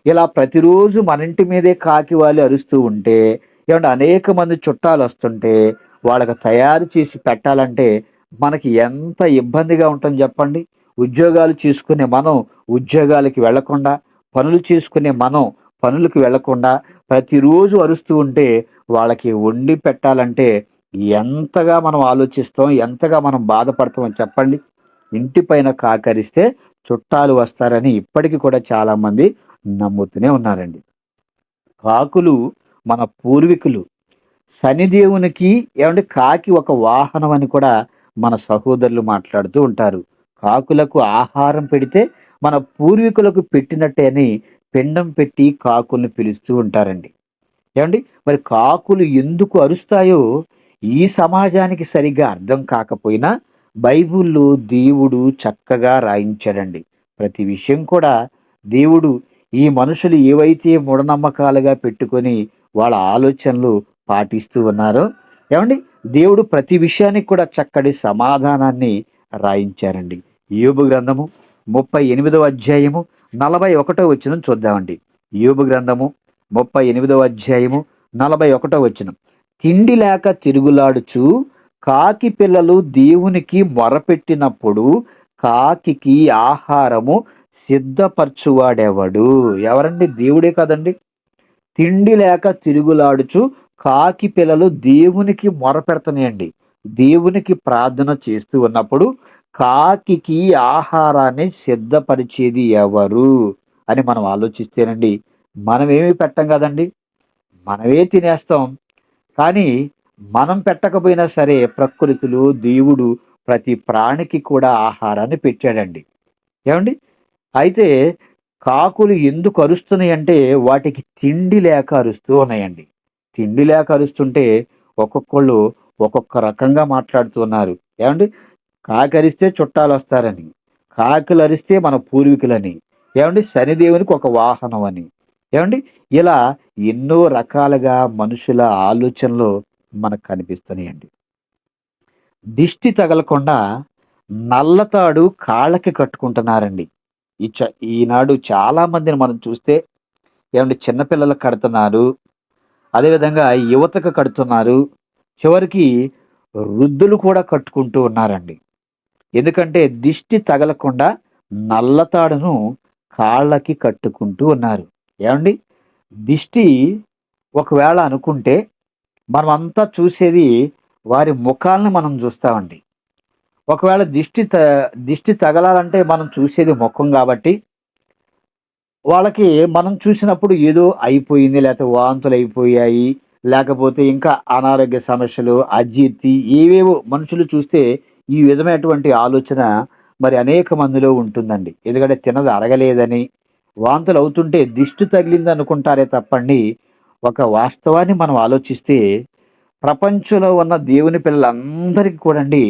ఇలా ప్రతిరోజు మన ఇంటి మీదే కాకి వాలి అరుస్తూ ఉంటే, ఏవండీ అనేక మంది చుట్టాలొస్తుంటే, వాళ్ళకి తయారు చేసి పెట్టాలంటే మనకి ఎంత ఇబ్బందిగా ఉంటుంది జెప్పండి? ఉద్యోగాలు చేసుకునే మనం ఉద్యోగాలకి వెళ్ళకుండా, పనులు చేసుకునే మనం పనులకు వెళ్ళకుండా, ప్రతిరోజు అరుస్తూ ఉంటే వాళ్ళకి వండి పెట్టాలంటే ఎంతగా మనం ఆలోచిస్తాం, ఎంతగా మనం బాధపడతామో చెప్పండి? ఇంటి పైన కాకరిస్తే చుట్టాలు వస్తారని ఇప్పటికి కూడా చాలామంది నమ్ముతూనే ఉన్నారండి. కాకులు మన పూర్వీకులు. శనిదేవునికి ఏమంటే కాకి ఒక వాహనం అని కూడా మన సహోదరులు మాట్లాడుతూ ఉంటారు. కాకులకు ఆహారం పెడితే మన పూర్వీకులకు పెట్టినట్టే అని పిండం పెట్టి కాకుల్ని పిలుస్తూ ఉంటారండి. ఏవండి మరి కాకులు ఎందుకు అరుస్తాయో ఈ సమాజానికి సరిగ్గా అర్థం కాకపోయినా బైబిల్లో దేవుడు చక్కగా రాయించాడండి. ప్రతి విషయం కూడా దేవుడు ఈ మనుషులు ఏవైతే మూఢనమ్మకాలుగా పెట్టుకొని వాళ్ళ ఆలోచనలు పాటిస్తూ ఉన్నారో ఏవండి దేవుడు ప్రతి విషయానికి కూడా చక్కటి సమాధానాన్ని రాయించారండి. యోబు గ్రంథము 38వ అధ్యాయము 41వ వచనం చూద్దామండి. యోబు గ్రంథము 38వ అధ్యాయము 41వ వచనం. తిండి లేక తిరుగులాడుచు కాకి పిల్లలు దేవునికి మొరపెట్టినప్పుడు కాకికి ఆహారము సిద్ధపరచువాడెవడు? ఎవరండి? దేవుడే కదండి. తిండి లేక తిరుగులాడుచు కాకి పిల్లలు దేవునికి మొరపెడుతున్నాయండి. దేవునికి ప్రార్థన చేస్తూ ఉన్నప్పుడు కాకికి ఆహారాన్ని సిద్ధపరిచేది ఎవరు అని మనం ఆలోచిస్తేనండి మనమేమి పెట్టం కదండి. మనమే తినేస్తాం. కానీ మనం పెట్టకపోయినా సరే ప్రకృతిలో దేవుడు ప్రతి ప్రాణికి కూడా ఆహారాన్ని పెట్టాడండి. ఏమండి? అయితే కాకులు ఎందుకు అరుస్తున్నాయంటే వాటికి తిండి లేక అరుస్తూ ఉన్నాయండి. తిండి లేక అరుస్తుంటే ఒక్కొక్కళ్ళు ఒక్కొక్క రకంగా మాట్లాడుతూ ఉన్నారు. ఏమండి? కాకి అరిస్తే చుట్టాలొస్తారని, కాకులు అరిస్తే మన పూర్వీకులని, ఏమండి? శనిదేవునికి ఒక వాహనం అని. ఏమండి? ఇలా ఎన్నో రకాలుగా మనుషుల ఆలోచనలు మనకు కనిపిస్తున్నాయండి. దిష్టి తగలకుండా నల్లతాడు కాళ్ళకి కట్టుకుంటున్నారండి. ఈనాడు చాలా మందిని మనం చూస్తే ఏమంటే చిన్న పిల్లలకు కడుతున్నారు. అదేవిధంగా యువతకు కడుతున్నారు. చివరికి వృద్ధులు కూడా కట్టుకుంటూ ఉన్నారండి. ఎందుకంటే దిష్టి తగలకుండా నల్లతాడును కాళ్ళకి కట్టుకుంటూ ఉన్నారు. ఏమండి? దిష్టి ఒకవేళ అనుకుంటే మనమంతా చూసేది వారి ముఖాలను మనం చూస్తామండి. ఒకవేళ దిష్టి తగలాలంటే మనం చూసేది ముఖం కాబట్టి వాళ్ళకి మనం చూసినప్పుడు ఏదో అయిపోయింది, లేకపోతే వాంతులయిపోయాయి, లేకపోతే ఇంకా అనారోగ్య సమస్యలు, అజీర్తి ఏవేవో మనుషులు చూస్తే ఈ విధమైనటువంటి ఆలోచన మరి అనేక మందిలో ఉంటుందండి. ఎందుకంటే తినది అరగలేదని, వాంతులవుతుంటే దిష్టి తగిలిందనుకుంటారే తప్పండి, ఒక వాస్తవాన్ని మనం ఆలోచిస్తే ప్రపంచంలో ఉన్న దేవుని పిల్లలందరికీ కూడండి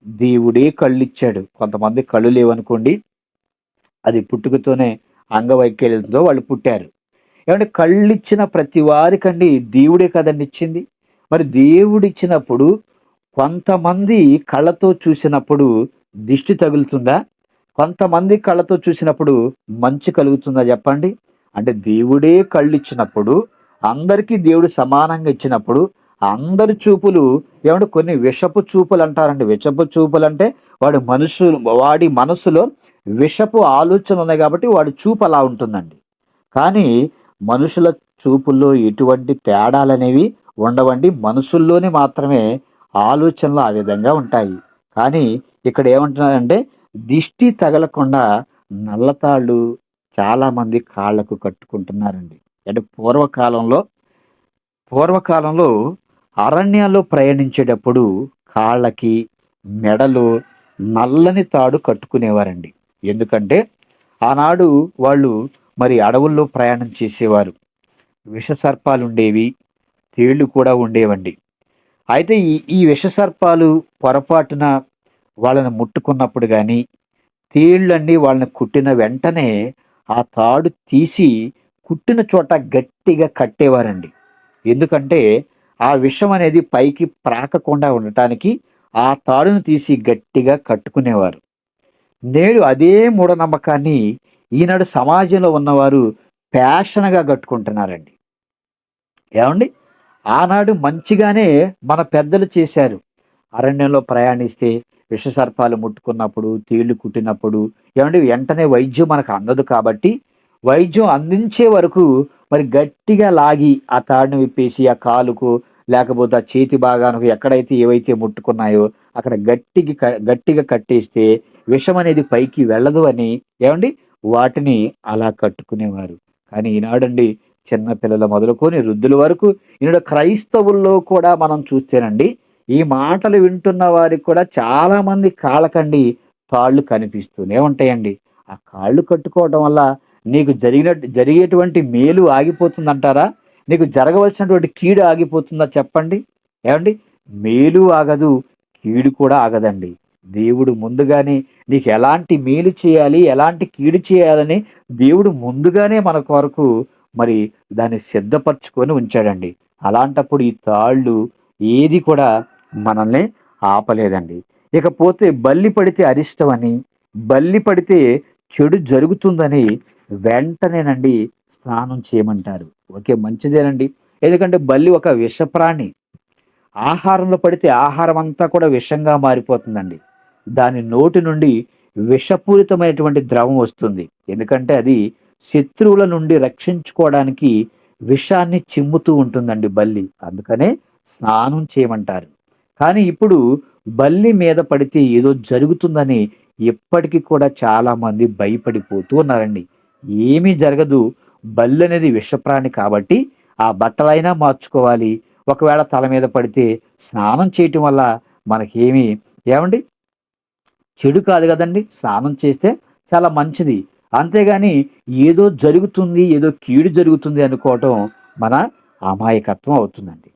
దేవుడే కళ్ళిచ్చాడు. కొంతమందికి కళ్ళు లేవనుకోండి, అది పుట్టుకతోనే అంగవైకల్యంతో వాళ్ళు పుట్టారు. ఏమంటే కళ్ళిచ్చిన ప్రతి వారికండి దేవుడే కదండి ఇచ్చింది. మరి దేవుడిచ్చినప్పుడు కొంతమంది కళ్ళతో చూసినప్పుడు దిష్టి తగులుతుందా? కొంతమంది కళ్ళతో చూసినప్పుడు మంచి కలుగుతుందా చెప్పండి? అంటే దేవుడే కళ్ళిచ్చినప్పుడు, అందరికీ దేవుడు సమానంగా ఇచ్చినప్పుడు, అందరి చూపులు ఏమంటే కొన్ని విషపు చూపులంటారండి. విషపు చూపులంటే వాడి మనసులో విషపు ఆలోచనలున్నాయి కాబట్టి వాడి చూపు అలా ఉంటుందండి. కానీ మనుషుల చూపుల్లో ఎటువంటి తేడాలనేవి ఉండవండి. మనుషుల్లోనే మాత్రమే ఆలోచనలు ఆ విధంగా ఉంటాయి. కానీ ఇక్కడ ఏమంటున్నారంటే దిష్టి తగలకుండా నల్లతాళ్ళు చాలామంది కాళ్ళకు కట్టుకుంటున్నారండి. అంటే పూర్వకాలంలో అరణ్యాల్లో ప్రయాణించేటప్పుడు కాళ్ళకి, మెడలో నల్లని తాడు కట్టుకునేవారండి. ఎందుకంటే ఆనాడు వాళ్ళు మరి అడవుల్లో ప్రయాణం చేసేవారు. విషసర్పాలుండేవి, తేళ్ళు కూడా ఉండేవండి. అయితే ఈ విషసర్పాలు పొరపాటున వాళ్ళని ముట్టుకున్నప్పుడు గానీ, తేళ్ళన్నీ వాళ్ళని కుట్టిన వెంటనే ఆ తాడు తీసి కుట్టిన చోట గట్టిగా కట్టేవారండి. ఎందుకంటే ఆ విషం అనేది పైకి ప్రాకకుండా ఉండటానికి ఆ తాడును తీసి గట్టిగా కట్టుకునేవారు. నేడు అదే మూఢనమ్మకాన్ని ఈనాడు సమాజంలో ఉన్నవారు ఫ్యాషన్‌గా కట్టుకుంటున్నారండి. ఏవండీ? ఆనాడు మంచిగానే మన పెద్దలు చేశారు. అరణ్యంలో ప్రయాణిస్తే విషసర్పాలు ముట్టుకున్నప్పుడు, తేళ్లు కుట్టినప్పుడు ఏవండీ వెంటనే వైద్యం మనకు అందదు కాబట్టి, వైద్యం అందించే వరకు మరి గట్టిగా లాగి ఆ తాడుని విప్పేసి ఆ కాలుకో, లేకపోతే ఆ చేతి భాగానికి ఎక్కడైతే ఏవైతే ముట్టుకున్నాయో అక్కడ గట్టిగా కట్టేస్తే విషం అనేది పైకి వెళ్ళదు అని ఏవండీ వాటిని అలా కట్టుకునేవారు. కానీ ఈనాడండి చిన్న పిల్లల మొదలుకొని వృద్ధుల వరకు ఈనాడు క్రైస్తవుల్లో కూడా మనం చూస్తేనండి, ఈ మాటలు వింటున్న వారికి కూడా చాలామంది కాళ్ళకండి తాళ్ళు కనిపిస్తూనే ఉంటాయండి. ఆ కాళ్ళు కట్టుకోవటం వల్ల నీకు జరిగేటువంటి మేలు ఆగిపోతుందంటారా? నీకు జరగవలసినటువంటి కీడు ఆగిపోతుందా చెప్పండి? ఏవండి? మేలు ఆగదు, కీడు కూడా ఆగదండి. దేవుడు ముందుగానే నీకు ఎలాంటి మేలు చేయాలి, ఎలాంటి కీడు చేయాలని దేవుడు ముందుగానే మన కొరకు మరి దాన్ని సిద్ధపరచుకొని ఉంచాడండి. అలాంటప్పుడు ఈ తాళ్ళు ఏది కూడా మనల్ని ఆపలేదండి. ఇకపోతే బల్లి పడితే అరిష్టమని, బల్లి పడితే చెడు జరుగుతుందని వెంటనేనండి స్నానం చేయమంటారు. ఓకే, మంచిదేనండి. ఎందుకంటే బల్లి ఒక విషప్రాణి. ఆహారంలో పడితే ఆహారం అంతా కూడా విషంగా మారిపోతుందండి. దాని నోటి నుండి విషపూరితమైనటువంటి ద్రవం వస్తుంది. ఎందుకంటే అది శత్రువుల నుండి రక్షించుకోవడానికి విషాన్ని చిమ్ముతూ ఉంటుందండి బల్లి. అందుకనే స్నానం చేయమంటారు. కానీ ఇప్పుడు బల్లి మీద పడితే ఏదో జరుగుతుందని ఇప్పటికి కూడా చాలామంది భయపడిపోతూ ఉన్నారండి. ఏమీ జరగదు. బల్లనేది విషప్రాణి కాబట్టి ఆ బట్టలైనా మార్చుకోవాలి. ఒకవేళ తల మీద పడితే స్నానం చేయటం వల్ల మనకేమి ఏవండి చెడు కాదు గదండీ! స్నానం చేస్తే చాలా మంచిది. అంతేగాని ఏదో జరుగుతుంది, ఏదో కీడు జరుగుతుంది అనుకోవటం మన అమాయకత్వం అవుతుందండి.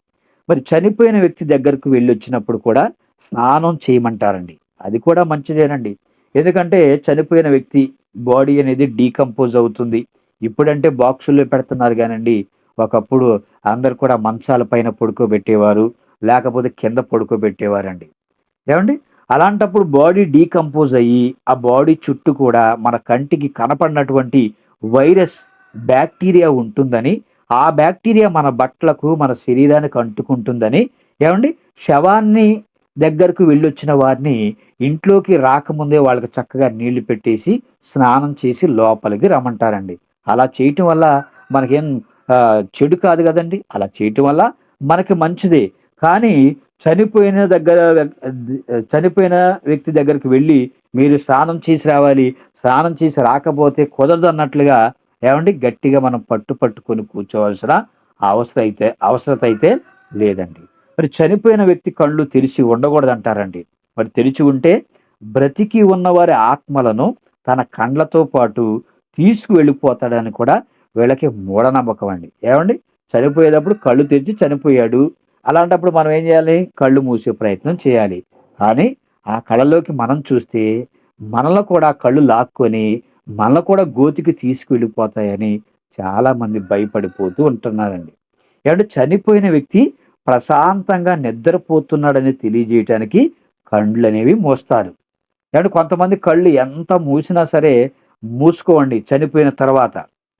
మరి చనిపోయిన వ్యక్తి దగ్గరకు వెళ్ళొచ్చినప్పుడు కూడా స్నానం చేయమంటారండి. అది కూడా మంచిదేనండి. ఎందుకంటే చనిపోయిన వ్యక్తి బాడీ అనేది డీకంపోజ్ అవుతుంది. ఇప్పుడంటే బాక్సుల్లో పెడుతున్నారు గానండి. ఒకప్పుడు అందరూ కూడా మంచాల పైన పడుకోబెట్టేవారు. లేకపోతే కింద పడుకోబెట్టేవారండి. ఏవండి? అలాంటప్పుడు బాడీ డీకంపోజ్ అయ్యి, ఆ బాడీ చుట్టూ కూడా మన కంటికి కనపడినటువంటి వైరస్, బ్యాక్టీరియా ఉంటుందని, ఆ బ్యాక్టీరియా మన బట్టలకు, మన శరీరానికి అంటుకుంటుందని ఏవండి? శవాన్ని దగ్గరకు వెళ్ళొచ్చిన వారిని ఇంట్లోకి రాకముందే వాళ్ళకి చక్కగా నీళ్లు పెట్టేసి, స్నానం చేసి లోపలికి రమ్మంటారండి. అలా చేయటం వల్ల మనకేం చెడు కాదు గదండీ! అలా చేయటం వల్ల మనకి మంచిదే. కానీ చనిపోయిన దగ్గర చనిపోయిన వ్యక్తి దగ్గరికి వెళ్ళి మీరు స్నానం చేసి రావాలి. స్నానం చేసి రాకపోతే కుదరదన్నట్లుగా ఏవండీ గట్టిగా మనం పట్టుకొని కూర్చోవాల్సిన అవసరత అయితే లేదండి. మరి చనిపోయిన వ్యక్తి కళ్ళు తెరిచి ఉండకూడదంటారండి. మరి తెరిచి ఉంటే బ్రతికి ఉన్నవారి ఆత్మలను తన కండ్లతో పాటు తీసుకువెళ్ళిపోతాడని కూడా వీళ్ళకి మూఢనమ్మకం అండి. ఏవండీ? చనిపోయేటప్పుడు కళ్ళు తెరిచి చనిపోయాడు. అలాంటప్పుడు మనం ఏం చేయాలి? కళ్ళు మూసే ప్రయత్నం చేయాలి. కానీ ఆ కళ్ళలోకి మనం చూస్తే మనలో కూడా ఆ కళ్ళు లాక్కొని మనలో కూడా గోతికి తీసుకువెళ్ళిపోతాయని చాలామంది భయపడిపోతూ ఉంటున్నారండి. ఏమంటే చనిపోయిన వ్యక్తి ప్రశాంతంగా నిద్రపోతున్నాడని తెలియజేయటానికి కండ్లనేవి మూస్తారు. ఏమంటే కొంతమంది కళ్ళు ఎంత మూసినా సరే మూసుకోవండి చనిపోయిన తర్వాత.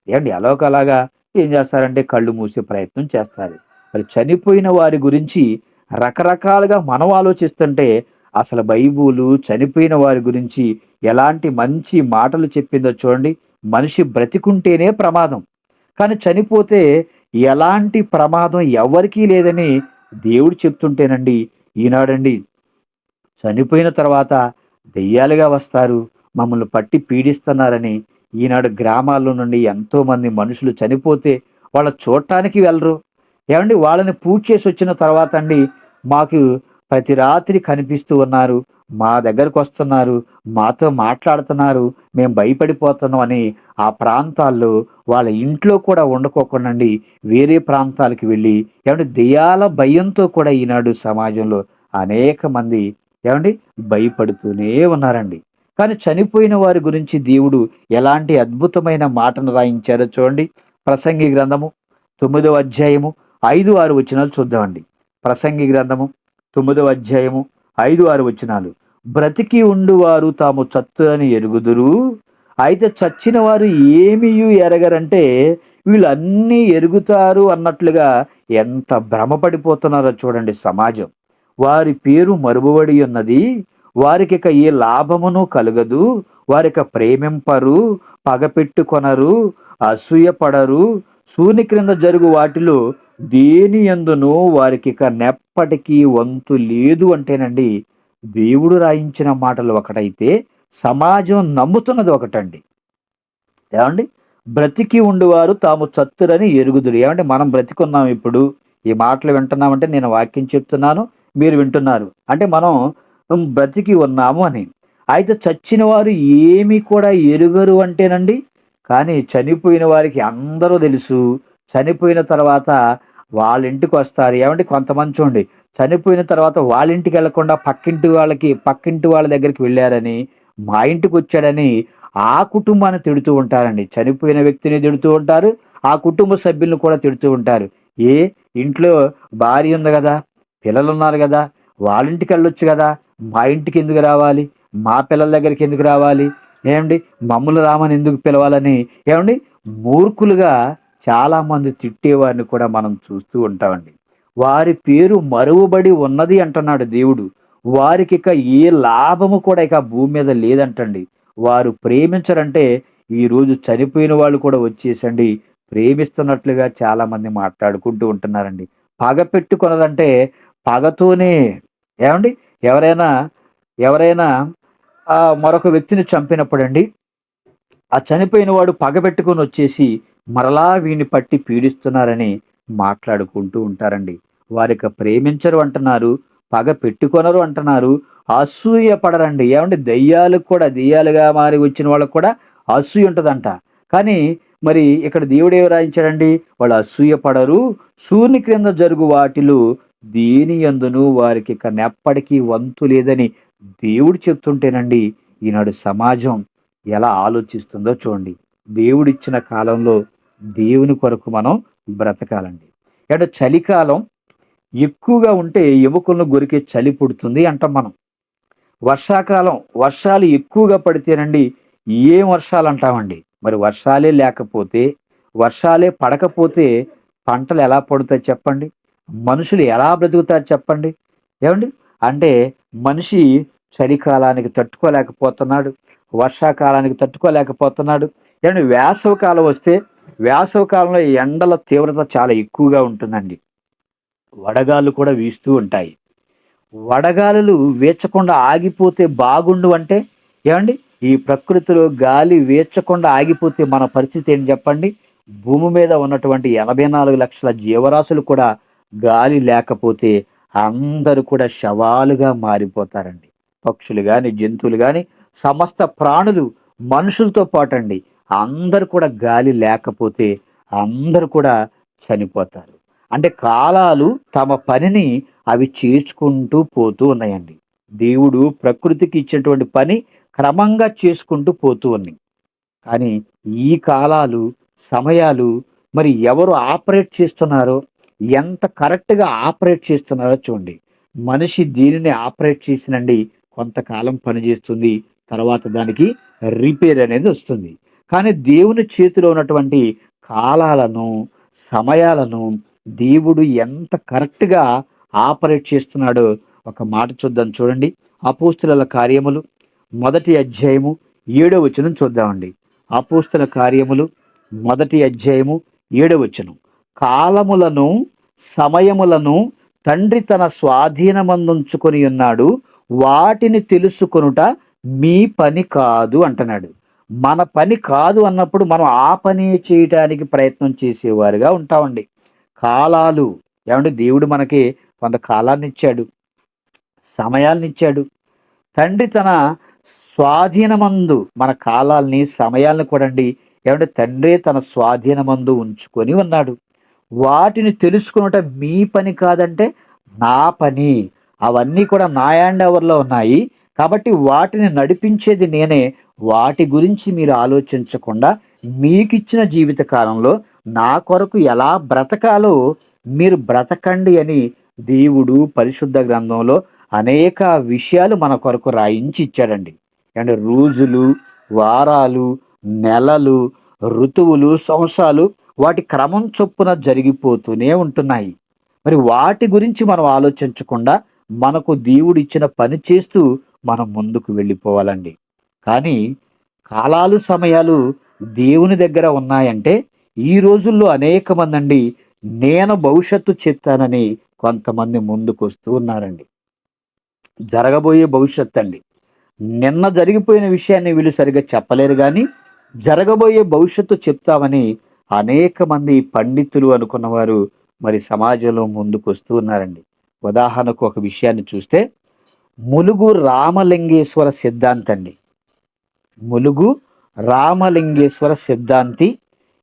ఏవండి ఎలాగోలాగా ఏం చేస్తారంటే కళ్ళు మూసే ప్రయత్నం చేస్తారు. మరి చనిపోయిన వారి గురించి రకరకాలుగా మనం ఆలోచిస్తుంటే అసలు బైబులు చనిపోయిన వారి గురించి ఎలాంటి మంచి మాటలు చెప్పిందో చూడండి. మనిషి బ్రతికుంటేనే ప్రమాదం. కానీ చనిపోతే ఎలాంటి ప్రమాదం ఎవరికీ లేదని దేవుడు చెప్తుంటేనండి ఈనాడండి చనిపోయిన తర్వాత దెయ్యాలుగా వస్తారు, మమ్మల్ని పట్టి పీడిస్తున్నారని ఈనాడు గ్రామాల్లో నుండి ఎంతోమంది మనుషులు చనిపోతే వాళ్ళ చూడటానికి వెళ్ళరు. ఏవండి వాళ్ళని పూజ చేసి వచ్చిన తర్వాత అండి మాకు ప్రతి రాత్రి కనిపిస్తూ ఉన్నారు. మా దగ్గరకొస్తున్నారు. మాతో మాట్లాడుతున్నారు. మేము భయపడిపోతున్నాం అని ఆ ప్రాంతాల్లో వాళ్ళ ఇంట్లో కూడా ఉండకోకుండండి వేరే ప్రాంతాలకు వెళ్ళి ఏవండి దెయ్యాల భయంతో కూడా ఈనాడు సమాజంలో అనేక మంది ఏవండి భయపడుతూనే ఉన్నారండి. కానీ చనిపోయిన వారి గురించి దేవుడు ఎలాంటి అద్భుతమైన మాటను రాయించారో చూడండి. ప్రసంగి గ్రంథము 9వ అధ్యాయము 5, 6 వచనాలు చూద్దామండి. ప్రసంగి గ్రంథము 9వ అధ్యాయము 5, 6 వచనాలు. బ్రతికి ఉండువారు తాము చత్తురని ఎరుగుదురు. అయితే చచ్చిన వారు ఏమియు ఎరగరంటే వీళ్ళన్నీ ఎరుగుతారు అన్నట్లుగా ఎంత భ్రమపడిపోతున్నారో చూడండి సమాజం. వారి పేరు మరువబడి ఉన్నది. వారికిక ఏ లాభమును కలుగదు. వారిక ప్రేమింపరు, పగపెట్టుకొనరు, అసూయపడరు. సూర్యుని క్రింద జరుగు వాటిలో దేని యందును వారికిక నెప్పటికీ వంతు లేదు అంటేనండి దేవుడు రాయించిన మాటలు ఒకటైతే సమాజం నమ్ముతున్నది ఒకటండి. ఏమండి? బ్రతికి ఉండువారు తాము చత్తురని ఎరుగుదురు. ఏమంటే మనం బ్రతికున్నాం ఇప్పుడు. ఈ మాటలు వింటున్నామంటే నేను వాక్యం చెప్తున్నాను. మీరు వింటున్నారు. అంటే మనం బ్రతికి ఉన్నాము అని. అయితే చచ్చిన వారు ఏమి కూడా ఎరుగరు అంటేనండి, కానీ చనిపోయిన వారికి అందరూ తెలుసు. చనిపోయిన తర్వాత వాళ్ళ ఇంటికొస్తారు. ఏమంటే కొంతమంది చూడండి, చనిపోయిన తర్వాత వాళ్ళ ఇంటికెళ్ళకుండా పక్కింటి వాళ్ళ దగ్గరికి వెళ్లారని, మా ఇంటికొచ్చాడని ఆ కుటుంబాన్ని తిడుతూ ఉంటారండి. చనిపోయిన వ్యక్తిని తిడుతూ ఉంటారు. ఆ కుటుంబ సభ్యులను కూడా తిడుతూ ఉంటారు. ఏ ఇంట్లో భార్య ఉంది గదా! పిల్లలున్నారు గదా! వాళ్ళ ఇంటికెళ్ళొచ్చు గదా! మా ఇంటికెందుకు రావాలి? మా పిల్లల దగ్గరికెందుకు రావాలి? ఏవండీ మమ్మల్ని రామని ఎందుకు పిలవాలని ఏవండీ మూర్ఖులుగా చాలామంది తిట్టేవారిని కూడా మనం చూస్తూ ఉంటామండి. వారి పేరు మరువబడి ఉన్నది అంటున్నాడు దేవుడు. వారికిక ఏ లాభము కూడా ఇక భూమి మీద లేదంటండి. వారు ప్రేమించరంటే ఈరోజు చనిపోయిన వాళ్ళు కూడా వచ్చేసండి ప్రేమిస్తున్నట్లుగా చాలామంది మాట్లాడుకుంటూ ఉంటున్నారండి. పగ పెట్టుకొనరంటే పగతోనే ఏవండీ ఎవరైనా ఎవరైనా మరొక వ్యక్తిని చంపినప్పుడండి, ఆ చనిపోయిన వాడు పగబెట్టుకొని వచ్చేసి మరలా వీడిని పట్టి పీడిస్తున్నారని మాట్లాడుకుంటూ ఉంటారండి. వారిక ప్రేమించరు అంటున్నారు. పగ పెట్టుకొనరు అంటున్నారు. అసూయ పడరండి. ఏమంటే దెయ్యాలకు కూడా దెయ్యాలుగా మారి వచ్చిన వాళ్ళకి కూడా అసూయ ఉంటదంట. కానీ మరి ఇక్కడ దేవుడు ఏమి రాయించాడండి? వాళ్ళు అసూయ పడరు. సూర్యుని క్రింద జరుగు వాటిలో దేని యందును వారికిక నెప్పటికీ వంతు లేదని దేవుడు చెప్తుంటేనండి, ఈనాడు సమాజం ఎలా ఆలోచిస్తుందో చూడండి. దేవుడిచ్చిన కాలంలో దేవుని కొరకు మనం బ్రతకాలండి. అంటే చలికాలం ఎక్కువగా ఉంటే ఎముకలను గొరికే చలి పుడుతుంది అంటాం మనం. వర్షాకాలం వర్షాలు ఎక్కువగా పడితేనండి ఏం వర్షాలు అంటామండి. మరి వర్షాలే లేకపోతే, వర్షాలే పడకపోతే పంటలు ఎలా పడుతాయి చెప్పండి? మనుషులు ఎలా బ్రతుకుతారు చెప్పండి? ఏవండీ? అంటే మనిషి చలికాలానికి తట్టుకోలేకపోతున్నాడు. వర్షాకాలానికి తట్టుకోలేకపోతున్నాడు. ఏవండీ వేసవి కాలం వస్తే, వేసవి కాలంలో ఎండల తీవ్రత చాలా ఎక్కువగా ఉంటుందండి. వడగాళ్ళు కూడా వీస్తూ ఉంటాయి. వడగాలులు వీచకుండా ఆగిపోతే బాగుండు అంటే ఏమండి? ఈ ప్రకృతిలో గాలి వీచకుండా ఆగిపోతే మన పరిస్థితి ఏంటి చెప్పండి? భూమి మీద ఉన్నటువంటి 84,00,000 జీవరాశులు కూడా గాలి లేకపోతే అందరూ కూడా శవాలుగా మారిపోతారండి. పక్షులు గాని, జంతువులు గాని, సమస్త ప్రాణులు మనుషులతో పాటండి. అందరూ కూడా గాలి లేకపోతే అందరూ కూడా చనిపోతారు. అంటే కాలాలు తమ పనిని అవి చేసుకుంటూ పోతూ ఉన్నాయండి. దేవుడు ప్రకృతికి ఇచ్చినటువంటి పని క్రమంగా చేసుకుంటూ పోతూ ఉన్నాయి. కానీ ఈ కాలాలు, సమయాలు మరి ఎవరు ఆపరేట్ చేస్తున్నారో, ఎంత కరెక్ట్‌గా ఆపరేట్ చేస్తున్నారో చూడండి. మనిషి దీనిని ఆపరేట్ చేసినండి కొంతకాలం పనిచేస్తుంది. తర్వాత దానికి రిపేర్ అనేది వస్తుంది. కానీ దేవుని చేతిలో ఉన్నటువంటి కాలాలను, సమయాలను దేవుడు ఎంత కరెక్ట్‌గా ఆపరేట్ చేస్తున్నాడో ఒక మాట చూద్దాం చూడండి. అపోస్తలుల కార్యములు మొదటి అధ్యాయము 7వ వచనం చూద్దామండి. అపోస్తల కార్యములు మొదటి అధ్యాయము 7వ వచనం. కాలములను సమయములను తండ్రి తన స్వాధీనమందుంచుకొని ఉన్నాడు. వాటిని తెలుసుకొనుట మీ పని కాదు అంటున్నాడు. మన పని కాదు అన్నప్పుడు మనం ఆ పని చేయటానికి ప్రయత్నం చేసేవారుగా ఉంటామండి. కాలాలు ఏమంటే దేవుడు మనకి కొంత కాలాన్ని ఇచ్చాడు, సమయాల్ని ఇచ్చాడు. తండ్రి తన స్వాధీనమందు మన కాలాల్ని, సమయాలను కూడండి ఏమంటే తండ్రే తన స్వాధీనమందు ఉంచుకొని ఉన్నాడు. వాటిని తెలుసుకొనుట మీ పని కాదంటే నా పని. అవన్నీ కూడా నా హ్యాండ్ ఓవర్‌లో ఉన్నాయి. కాబట్టి వాటిని నడిపించేది నేనే. వాటి గురించి మీరు ఆలోచించకుండా మీకిచ్చిన జీవిత కాలంలో నా కొరకు ఎలా బ్రతకాలో మీరు బ్రతకండి అని దేవుడు పరిశుద్ధ గ్రంథంలో అనేక విషయాలు మన కొరకు రాయించి ఇచ్చాడండి. అంటే రోజులు, వారాలు, నెలలు, ఋతువులు, సంవత్సరాలు వాటి క్రమం చొప్పున జరిగిపోతూనే ఉంటున్నాయి. మరి వాటి గురించి మనం ఆలోచించకుండా మనకు దేవుడిచ్చిన పని చేస్తూ మనం ముందుకు వెళ్ళిపోవాలండి. కానీ కాలాలు, సమయాలు దేవుని దగ్గర ఉన్నాయంటే ఈ రోజుల్లో అనేక మందండి నేను భవిష్యత్తు చెప్తానని కొంతమంది ముందుకొస్తూ ఉన్నారండి. జరగబోయే భవిష్యత్తు అండి. నిన్న జరిగిపోయిన విషయాన్ని వీళ్ళు సరిగ్గా చెప్పలేరు గానీ, జరగబోయే భవిష్యత్తు చెప్తామని అనేక మంది పండితులు అనుకున్నవారు మరి సమాజంలో ముందుకు వస్తూ ఉన్నారండి. ఉదాహరణకు ఒక విషయాన్ని చూస్తే ములుగు రామలింగేశ్వర సిద్ధాంతండి. ములుగు రామలింగేశ్వర సిద్ధాంతి.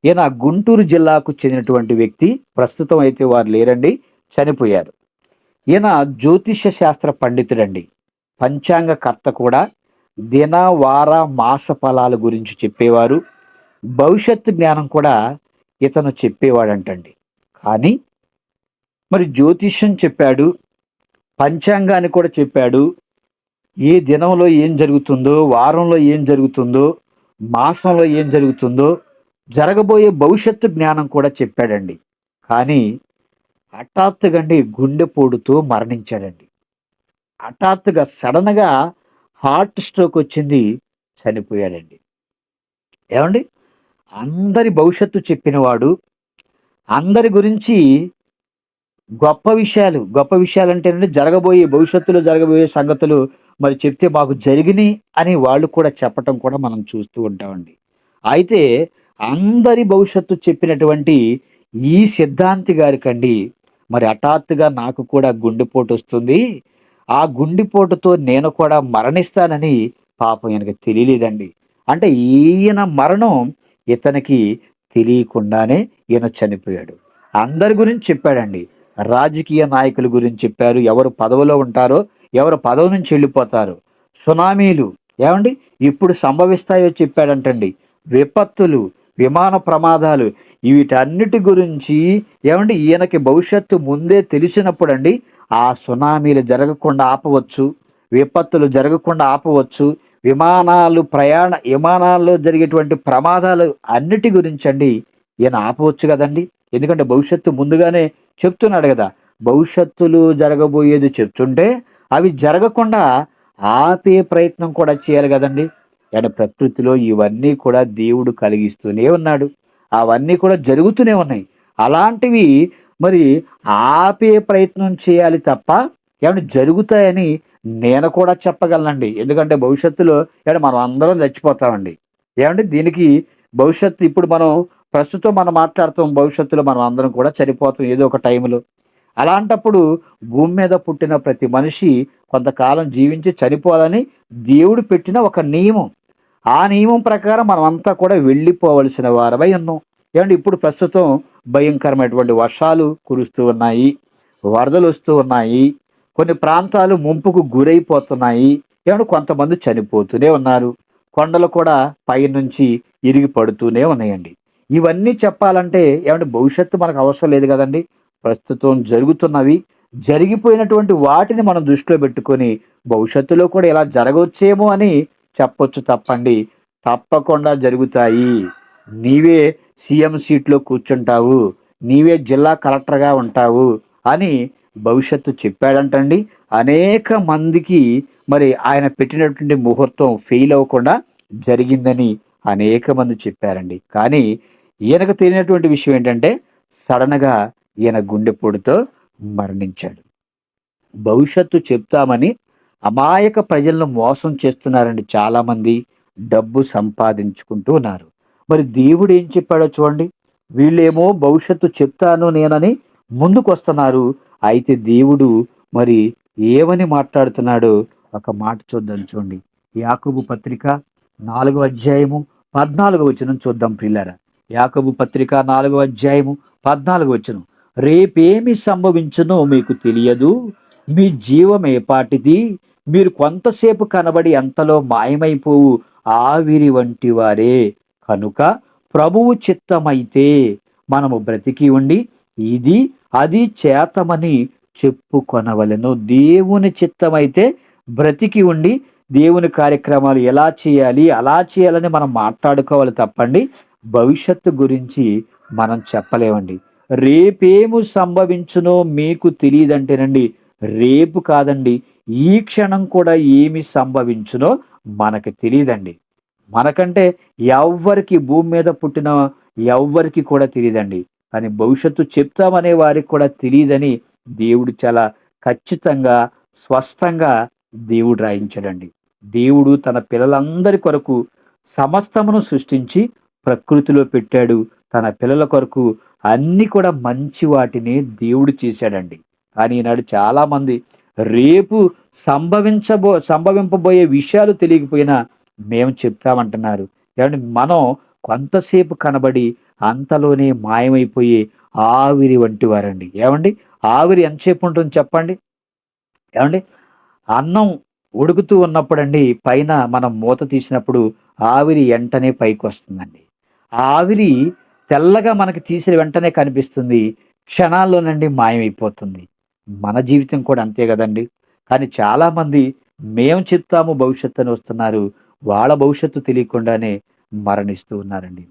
ఈయన గుంటూరు జిల్లాకు చెందినటువంటి వ్యక్తి. ప్రస్తుతం అయితే వారు లేరండి, చనిపోయారు. ఈయన జ్యోతిష్య శాస్త్ర పండితుడండి, పంచాంగ కర్త కూడా. దిన వార మాస ఫలాల గురించి చెప్పేవారు. భవిష్యత్తు జ్ఞానం కూడా ఇతను చెప్పేవాడంటండి. కానీ మరి జ్యోతిష్యం చెప్పాడు, పంచాంగాన్ని కూడా చెప్పాడు. ఏ దినంలో ఏం జరుగుతుందో, వారంలో ఏం జరుగుతుందో, మాసంలో ఏం జరుగుతుందో, జరగబోయే భవిష్యత్తు జ్ఞానం కూడా చెప్పాడండి. కానీ హఠాత్తుగండి గుండెపోటుతో మరణించాడండి. హఠాత్తుగా సడన్‌గా హార్ట్ స్ట్రోక్ వచ్చింది, చనిపోయాడండి. ఏవండి? అందరి భవిష్యత్తు చెప్పినవాడు, అందరి గురించి గొప్ప విషయాలంటేనండి జరగబోయే భవిష్యత్తులో జరగబోయే సంగతులు మరి చెప్తే మాకు జరిగినియి అని వాళ్ళు కూడా చెప్పటం కూడా మనం చూస్తూ ఉంటామండి. అయితే అందరి భవిష్యత్తు చెప్పినటువంటి ఈ సిద్ధాంతి గారికండి మరి హఠాత్తుగా నాకు కూడా గుండెపోటొస్తుంది. ఆ గుండెపోటుతో నేను కూడా మరణిస్తానని పాపం ఈయనకి తెలియలేదండి. అంటే ఈయన మరణం ఇతనికి తెలియకుండానే ఈయన చనిపోయాడు. అందరి గురించి చెప్పాడండి. రాజకీయ నాయకుల గురించి చెప్పారు. ఎవరు పదవిలో ఉంటారో, ఎవరు పదవి నుంచి వెళ్ళిపోతారో, సునామీలు ఏవండి ఇప్పుడు సంభవిస్తాయో చెప్పాడంటండి. విపత్తులు, విమాన ప్రమాదాలు వీటన్నిటి గురించి ఏవండి ఈయనకి భవిష్యత్తు ముందే తెలిసినప్పుడండి ఆ సునామీలు జరగకుండా ఆపవచ్చు, విపత్తులు జరగకుండా ఆపవచ్చు, విమానాల్లో జరిగేటువంటి ప్రమాదాలు అన్నిటి గురించండి ఈయన ఆపవచ్చు కదండీ! ఎందుకంటే భవిష్యత్తు ముందుగానే చెప్తున్నాడు గదా! భవిష్యత్తులో జరగబోయేది చెప్తుంటే అవి జరగకుండా ఆపే ప్రయత్నం కూడా చేయాలి గదండీ! ప్రకృతిలో ఇవన్నీ కూడా దేవుడు కలిగిస్తూనే ఉన్నాడు. అవన్నీ కూడా జరుగుతూనే ఉన్నాయి. అలాంటివి మరి ఆపే ప్రయత్నం చేయాలి తప్ప జరుగుతాయని నేను కూడా చెప్పగలనండి. ఎందుకంటే భవిష్యత్తులో మనం అందరం చచ్చిపోతామండి. దీనికి భవిష్యత్తు ఇప్పుడు ప్రస్తుతం మనం మాట్లాడుతాం. భవిష్యత్తులో మనం అందరం కూడా చనిపోతాం ఏదో ఒక టైంలో. అలాంటప్పుడు భూమి మీద పుట్టిన ప్రతి మనిషి కొంతకాలం జీవించి చనిపోవాలని దేవుడు పెట్టిన ఒక నియమం. ఆ నియమం ప్రకారం మనమంతా కూడా వెళ్ళిపోవలసిన వారమై ఉన్నాం. ఇప్పుడు ప్రస్తుతం భయంకరమైనటువంటి వర్షాలు కురుస్తూ ఉన్నాయి. వరదలొస్తూ ఉన్నాయి. కొన్ని ప్రాంతాలు ముంపుకు గురైపోతున్నాయి. కొంతమంది చనిపోతూనే ఉన్నారు. కొండలు కూడా పైనుంచి ఇరిగి పడుతూనే ఉన్నాయండి. ఇవన్నీ చెప్పాలంటే భవిష్యత్తు మనకు అవసరం లేదు గదండీ! ప్రస్తుతం జరుగుతున్నవి, జరిగిపోయినటువంటి వాటిని మనం దృష్టిలో పెట్టుకొని భవిష్యత్తులో కూడా ఇలా జరగొచ్చేమో అని చెప్పొచ్చు తప్పండి. తప్పకుండా జరుగుతాయి. నీవే సీఎం సీట్‌లో కూర్చుంటావు. నీవే జిల్లా కలెక్టర్‌గా ఉంటావు అని భవిష్యత్తు చెప్పాడంటండి. అనేక మందికి మరి ఆయన పెట్టినటువంటి ముహూర్తం ఫెయిల్ అవ్వకుండా జరిగిందని అనేక మంది చెప్పారండి. కానీ ఈయనకు తెలియనటువంటి విషయం ఏంటంటే సడెన్‌గా ఈయన గుండెపోటుతో మరణించాడు. భవిష్యత్తు చెప్తామని అమాయక ప్రజలను మోసం చేస్తున్నారండి చాలామంది. డబ్బు సంపాదించుకుంటూ ఉన్నారు. మరి దేవుడు ఏం చెప్పాడో చూడండి. వీళ్ళేమో భవిష్యత్తు చెప్తాను నేనని ముందుకొస్తున్నారు. అయితే దేవుడు మరి ఏమని మాట్లాడుతున్నాడో ఒక మాట చూద్దాం చూడండి. యాకోబు పత్రిక 4వ అధ్యాయము 14వ వచనం చూద్దాం ప్రియులారా. యాకోబు పత్రిక 4వ అధ్యాయము 14వ వచనం. రేపేమి సంభవించునో మీకు తెలియదు. మీ జీవం ఏపాటిది. మీరు కొంతసేపు కనబడి అంతలో మాయమైపోవు ఆవిరి వంటి వారే. కనుక ప్రభువు చిత్తమైతే మనము బ్రతికి ఉండి ఇది అది చేతమని చెప్పుకొనవలెను. దేవుని చిత్తమైతే బ్రతికి ఉండి దేవుని కార్యక్రమాలు ఎలా చేయాలి, అలా చేయాలని మనం మాట్లాడుకోవాలి తప్పండి భవిష్యత్తు గురించి మనం చెప్పలేమండి. రేపేము సంభవించునో మీకు తెలియదంటేనండి, రేపు కాదండి ఈ క్షణం కూడా ఏమి సంభవించునో మనకు తెలియదండి. మనకంటే ఎవ్వరికి భూమి మీద పుట్టిన ఎవ్వరికి కూడా తెలియదండి. కానీ భవిష్యత్తు చెప్తామనే వారికి కూడా తెలియదని దేవుడు చాలా ఖచ్చితంగా, స్పష్టంగా దేవుడు రాయించాడండి. దేవుడు తన పిల్లలందరి కొరకు సమస్తమును సృష్టించి ప్రకృతిలో పెట్టాడు. తన పిల్లల కొరకు అన్ని కూడా మంచి వాటిని దేవుడు చేశాడండి. కానీ ఈనాడు చాలామంది రేపు సంభవింపబోయే విషయాలు తెలియకపోయినా మేము చెప్తామంటున్నారు. ఏమండి, మనం కొంతసేపు కనబడి అంతలోనే మాయమైపోయే ఆవిరి వంటి వారండి. ఏమండి, ఆవిరి ఎంతసేపు ఉంటుంది చెప్పండి? ఏమండి, అన్నం ఉడుకుతూ ఉన్నప్పుడండి పైన మనం మూత తీసినప్పుడు ఆవిరి వెంటనే పైకొస్తుందండి. ఆ ఆవిరి తెల్లగా మనకి తీసిన వెంటనే కనిపిస్తుంది. క్షణాల్లోనండి మాయమైపోతుంది. మన జీవితం కూడా అంతే గదండీ! కానీ చాలామంది మేము చెప్తాము భవిష్యత్తు అని వస్తున్నారు. వాళ్ళ భవిష్యత్తు తెలియకుండానే మరణిస్తూ ఉన్నారండి.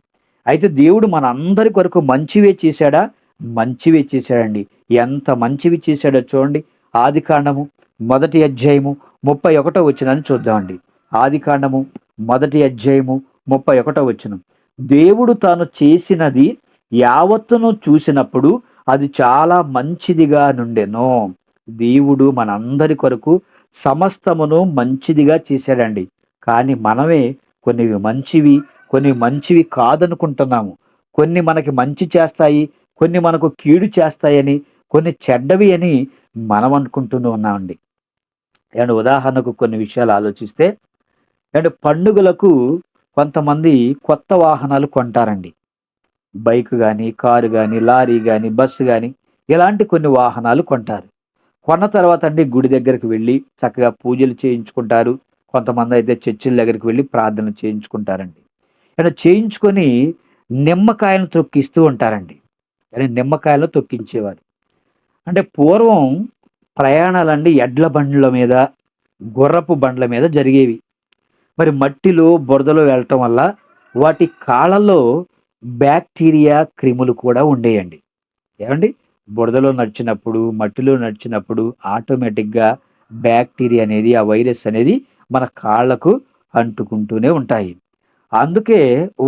అయితే దేవుడు మనందరి కొరకు మంచివే చేశాడా? మంచివే చేశాడండి. ఎంత మంచివి చేశాడో చూడండి. ఆదికాండము మొదటి అధ్యాయము 31 వచనాన్ని చూద్దామండి. ఆదికాండము మొదటి అధ్యాయము 31 వచనం. దేవుడు తాను చేసినది యావత్తును చూసినప్పుడు అది చాలా మంచిదిగా నుండెను. దేవుడు మనందరి కొరకు సమస్తమును మంచిదిగా చేశాడండి. కానీ మనమే కొన్ని మంచివి కాదనుకుంటున్నాము. కొన్ని మనకి మంచి చేస్తాయి, కొన్ని మనకు కీడు చేస్తాయని, కొన్ని చెడ్డవి అని మనం అనుకుంటూనే ఉన్నామండి. ఏమంటే ఉదాహరణకు కొన్ని విషయాలు ఆలోచిస్తే, ఏమంటే పండుగలకు కొంతమంది కొత్త వాహనాలు కొంటారండి. బైక్ గాని, కారు గాని, లారీ గాని, బస్సు గాని ఇలాంటి కొన్ని వాహనాలు కొంటారు. కొన్న తర్వాత అండి గుడి దగ్గరికి వెళ్ళి చక్కగా పూజలు చేయించుకుంటారు. కొంతమందయితే చర్చిల దగ్గరికి వెళ్ళి ప్రార్థన చేయించుకుంటారండి. ఇలా చేయించుకొని నిమ్మకాయలను తొక్కిస్తూ ఉంటారండి. కానీ నిమ్మకాయలను తొక్కించేవారు. అంటే పూర్వం ప్రయాణాలండి ఎడ్ల బండ్ల మీద, గుర్రపు బండ్ల మీద జరిగేవి. మరి మట్టిలో, బురదలో వెళ్ళటం వల్ల వాటి కాళ్ళలో బ్యాక్టీరియా, క్రిములు కూడా ఉండేయండి. ఏవండి? బురదలో నడిచినప్పుడు, మట్టిలో నడిచినప్పుడు ఆటోమేటిక్‌గా బ్యాక్టీరియా అనేది, ఆ వైరస్ అనేది మన కాళ్ళకు అంటుకుంటూనే ఉంటాయి. అందుకే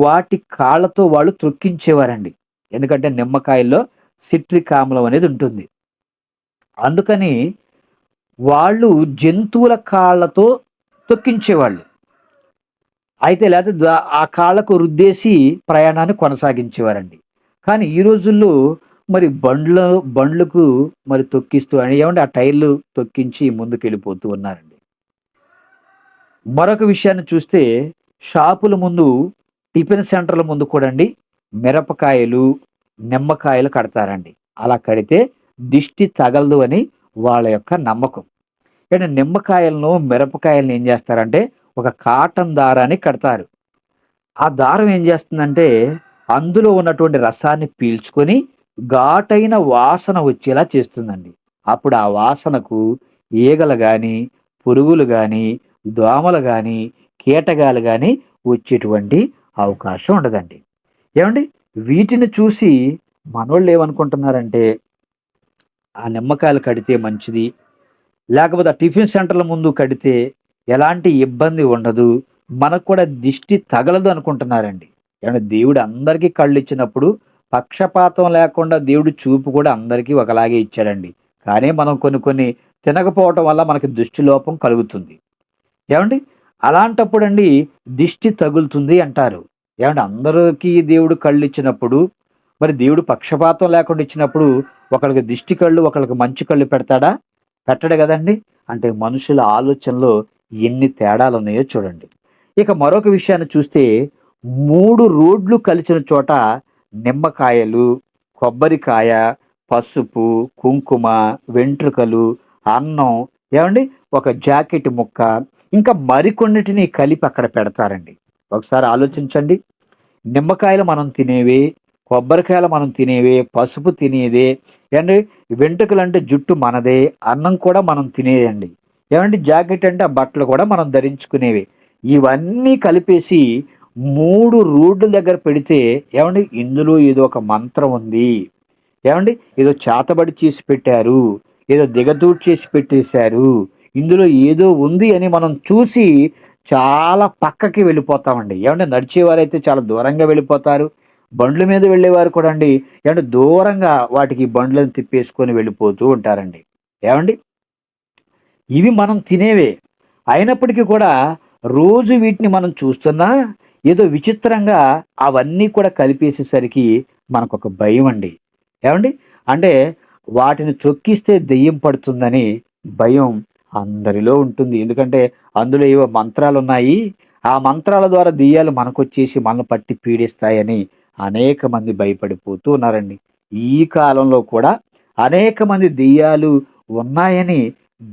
వాటి కాళ్ళతో వాళ్ళు త్రొక్కించేవారండి. ఎందుకంటే నిమ్మకాయల్లో సిట్రిక్ ఆమ్లం అనేది ఉంటుంది. అందుకని వాళ్ళు జంతువుల కాళ్ళతో తొక్కించేవాళ్ళు. అయితే లేతే ఆ కాళ్ళకు రుద్దేసి ప్రయాణాన్ని కొనసాగించేవారండి. కానీ ఈ రోజుల్లో మరి బండ్లకు మరి తొక్కిస్తూ అని ఏమంటే ఆ టైర్లు తొక్కించి ముందుకెళ్ళిపోతూ ఉన్నారండి. మరొక విషయాన్ని చూస్తే షాపుల ముందు, టిఫిన్ సెంటర్ల ముందు కూడా అండి మిరపకాయలు, నిమ్మకాయలు కడతారండి. అలా కడితే దిష్టి తగలదు అని వాళ్ళ యొక్క నమ్మకం. కానీ నిమ్మకాయలను, మిరపకాయలను ఏం చేస్తారంటే ఒక కాటన్ దారాన్ని కడతారు. ఆ దారం ఏం చేస్తుందంటే అందులో ఉన్నటువంటి రసాన్ని పీల్చుకొని ఘాటైన వాసన వచ్చేలా చేస్తుందండి. అప్పుడు ఆ వాసనకు ఈగలు గాని, పురుగులు గాని, దోమలు గాని, కీటకాలు గాని వచ్చేటువంటి అవకాశం ఉండదండి. ఏవండి? వీటిని చూసి మనోళ్ళు ఏమనుకుంటున్నారంటే ఆ నిమ్మకాయలు కడితే మంచిది. లేకపోతే ఆ టిఫిన్ సెంటర్ల ముందు కడితే ఎలాంటి ఇబ్బంది ఉండదు. మనకు కూడా దిష్టి తగలదు అనుకుంటున్నారండి. ఏమంటే దేవుడు అందరికీ కళ్ళిచ్చినప్పుడు పక్షపాతం లేకుండా దేవుడు చూపు కూడా అందరికీ ఒకలాగే ఇచ్చాడండి. కానీ మనం కొన్ని తినకపోవటం వల్ల మనకి దృష్టి లోపం కలుగుతుంది. ఏవండి? అలాంటప్పుడండి దిష్టి తగులుతుంది అంటారు. ఏవండి? అందరికీ దేవుడు కళ్ళిచ్చినప్పుడు మరి దేవుడు పక్షపాతం లేకుండా ఇచ్చినప్పుడు ఒకళ్ళకి దిష్టి కళ్ళు, ఒకళ్ళకి మంచి కళ్ళు పెడతాడా? పెట్టడు గదండీ! అంటే మనుషుల ఆలోచనలో ఎన్ని తేడాలున్నాయో చూడండి. ఇక మరొక విషయాన్ని చూస్తే 3 రోడ్లు కలిసిన చోట నిమ్మకాయలు, కొబ్బరికాయ, పసుపు, కుంకుమ, వెంట్రుకలు, అన్నం, ఏవండి? ఒక జాకెట్ ముక్క, ఇంకా మరికొన్నిటిని కలిపి అక్కడ పెడతారండి. ఒకసారి ఆలోచించండి. నిమ్మకాయలు మనం తినేవే, కొబ్బరికాయలు మనం తినేవే, పసుపు తినేదే, ఏవండి? వెంట్రుకలంటే జుట్టు మనదే, అన్నం కూడా మనం తినేయండి. ఏవండి? జాకెట్ అంటే ఆ బట్టలు కూడా మనం ధరించుకునేవే. ఇవన్నీ కలిపేసి 3 రోడ్ల దగ్గర పెడితే ఏవండి? ఇందులో ఏదో ఒక మంత్రం ఉంది. ఏవండి? ఏదో చేతబడి చేసి పెట్టారు. ఏదో దిగదూడి చేసి పెట్టేశారు. ఇందులో ఏదో ఉంది అని మనం చూసి చాలా పక్కకి వెళ్ళిపోతామండి. ఏవండి? నడిచేవారైతే చాలా దూరంగా వెళ్ళిపోతారు. బండ్ల మీద వెళ్ళేవారు కూడా అండి ఏమంటే దూరంగా వాటికి బండ్లను తిప్పేసుకొని వెళ్ళిపోతూ ఉంటారండి. ఏవండి? ఇవి మనం తినేవే. అయినప్పటికీ కూడా రోజు వీటిని మనం చూస్తున్నా ఏదో విచిత్రంగా అవన్నీ కూడా కలిపేసేసరికి మనకొక భయం అండి. ఏవండి? అంటే వాటిని తొక్కిస్తే దెయ్యం పడుతుందని భయం అందరిలో ఉంటుంది. ఎందుకంటే అందులో ఏవో మంత్రాలున్నాయి. ఆ మంత్రాల ద్వారా దెయ్యాలు మనకొచ్చేసి మనల్ని పట్టి పీడిస్తాయని అనేక మంది భయపడిపోతూ ఉన్నారండి. ఈ కాలంలో కూడా అనేక మంది దెయ్యాలు ఉన్నాయని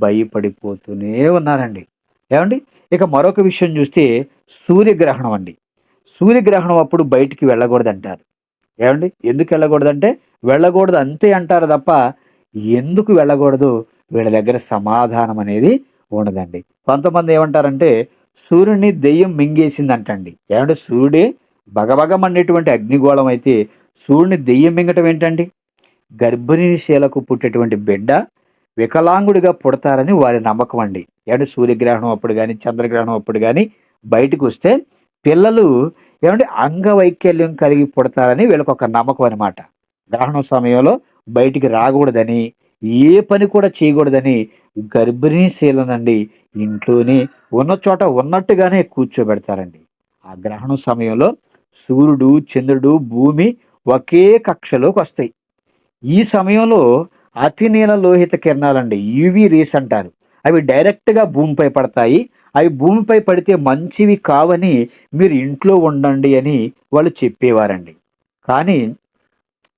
భయపడిపోతూనే ఉన్నారండి. ఏవండి? ఇక మరొక విషయం చూస్తే సూర్యగ్రహణం అండి. సూర్యగ్రహణం అప్పుడు బయటికి వెళ్ళకూడదంటారు. ఏవండి? ఎందుకు వెళ్ళకూడదంటే, వెళ్ళకూడదు అంతే అంటారు తప్ప, ఎందుకు వెళ్ళకూడదో వీళ్ళ దగ్గర సమాధానం అనేది ఉండదండి. కొంతమంది ఏమంటారంటే, సూర్యుడిని దెయ్యం మింగేసిందంటండి. ఏవంటే సూర్యుడే భగభగ మండేటువంటి అగ్నిగోళం అయితే, సూర్యుడిని దెయ్యం మింగటం ఏంటండి? గర్భిణీ శీలకు పుట్టేటువంటి బిడ్డ వికలాంగుడిగా పుడతారని వారి నమ్మకం అండి. ఏమంటే సూర్యగ్రహణం అప్పుడు గాని, చంద్రగ్రహణం అప్పుడు గాని బయటకొస్తే పిల్లలు ఏమంటే అంగవైకల్యం కలిగి పుడతారని వీళ్ళకొక నమ్మకం అనమాట. గ్రహణం సమయంలో బయటికి రాకూడదని, ఏ పని కూడా చేయకూడదని గర్భిణీ శీలనండి ఇంట్లోనే ఉన్న చోట ఉన్నట్టుగానే కూర్చోబెడతారండి. ఆ గ్రహణం సమయంలో సూర్యుడు, చంద్రుడు, భూమి ఒకే కక్షలోకొస్తాయి. ఈ సమయంలో అతి నీల లోహిత కిరణాలండి. యూవీ రేస్ అంటారు. అవి డైరెక్ట్‌గా భూమిపై పడతాయి. అవి భూమిపై పడితే మంచివి కావని మీరు ఇంట్లో ఉండండి అని వాళ్ళు చెప్పేవారండి. కానీ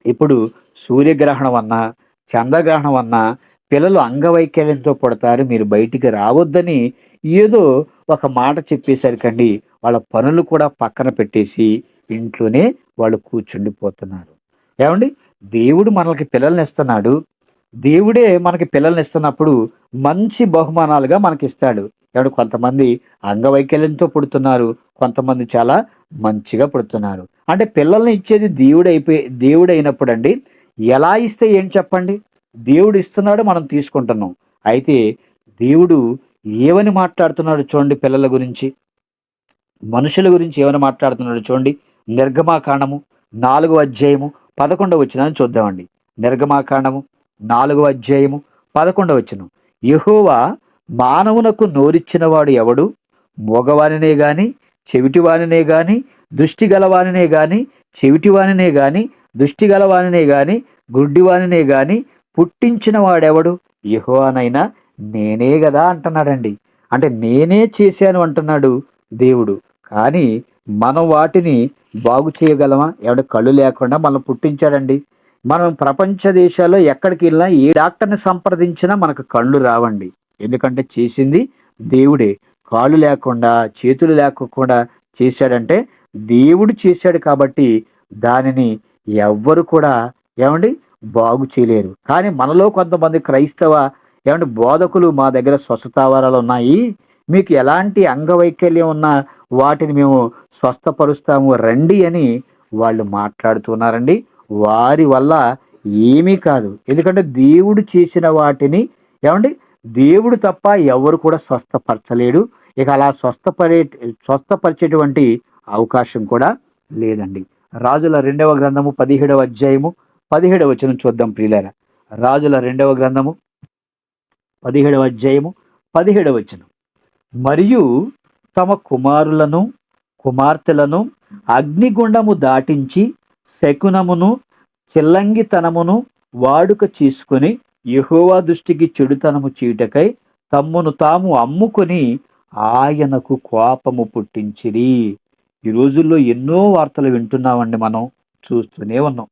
ఇప్పుడు సూర్యగ్రహణం అన్నా, చంద్రగ్రహణం అన్నా పిల్లలు అంగవైకల్యంతో పుడతారు. మీరు బయటికి రావద్దని ఏదో ఒక మాట చెప్పేసరికండి వాళ్ళ పనులు కూడా పక్కన పెట్టేసి ఇంట్లోనే వాళ్ళు కూర్చుండిపోతున్నారు. ఏవండీ? దేవుడు మనలకి పిల్లల్నిస్తున్నాడు. దేవుడే మనకి పిల్లల్నిస్తున్నప్పుడు మంచి బహుమానాలుగా మనకిస్తాడు. ఏవండీ? కొంతమంది అంగవైకల్యంతో పుడుతున్నారు. కొంతమంది చాలా మంచిగా పుడుతున్నారు. అంటే పిల్లల్ని ఇచ్చేది దేవుడైనప్పుడండి ఎలా ఇస్తే ఏంటి చెప్పండి? దేవుడు ఇస్తున్నాడు మనం తీసుకుంటున్నాం. అయితే దేవుడు ఏమని మాట్లాడుతున్నాడో చూడండి పిల్లల గురించి. మనుషుల గురించి ఏమని మాట్లాడుతున్నాడో చూడండి. నిర్గమాకాండము 4వ అధ్యాయము 11వ వచనాన్ని చూద్దామండి. నిర్గమాకాండము 4వ అధ్యాయము 11వ వచనం. యెహోవా మానవునకు నోరిచ్చినవాడు ఎవడు? మూగవానినే గాని, చెవిటివానినే గాని, దృష్టి గలవానినే గాని, చెవిటివానినే గాని, దృష్టి గలవానినే గాని, గుడ్డివానినే గాని పుట్టించిన వాడెవడు? యెహోవానైనా నేనే గదా అంటున్నాడండి. అంటే నేనే చేశాను అంటున్నాడు దేవుడు. కానీ మనం వాటిని బాగు చేయగలమా? ఏమంటే కళ్ళు లేకుండా మనల్ని పుట్టించాడండి. మనం ప్రపంచ దేశాల్లో ఎక్కడికెళ్ళినా ఏ డాక్టర్‌ని సంప్రదించినా మనకు కళ్ళు రావండి. ఎందుకంటే చేసింది దేవుడే. కాళ్ళు లేకుండా, చేతులు లేకోకుండా చేశాడంటే దేవుడు చేశాడు కాబట్టి దానిని ఎవ్వరు కూడా ఏవండీ బాగు చేయలేరు. కానీ మనలో కొంతమంది క్రైస్తవ బోధకులు మా దగ్గర స్వస్థతావరాలున్నాయి. మీకు ఎలాంటి అంగవైకల్యం ఉన్నా వాటిని మేము స్వస్థపరుస్తాము రండి అని వాళ్ళు మాట్లాడుతున్నారండి. వారి వల్ల ఏమీ కాదు. ఎందుకంటే దేవుడు చేసిన వాటిని ఏవండీ దేవుడు తప్ప ఎవరు కూడా స్వస్థపరచలేడు. ఇక అలా స్వస్థపరిచేటువంటి అవకాశం కూడా లేదండి. రాజుల 2వ గ్రంథము 17వ అధ్యాయము 17వ వచనం చూద్దాం ప్రియులారా. రాజుల 2వ గ్రంథము 17వ అధ్యాయము 17వ వచనం. మరియు తమ కుమారులను కుమార్తెలను అగ్నిగుండము దాటించి శకునమును చిల్లంగితనమును వాడుక చేసుకొని యెహోవా దృష్టికి చెడుతనము చేయుటకై తమ్మును తాము అమ్ముకొని ఆయనకు కోపము పుట్టించిరి. ఈ రోజుల్లో ఎన్నో వార్తలు వింటున్నామండి, మనం చూస్తూనే ఉన్నాం.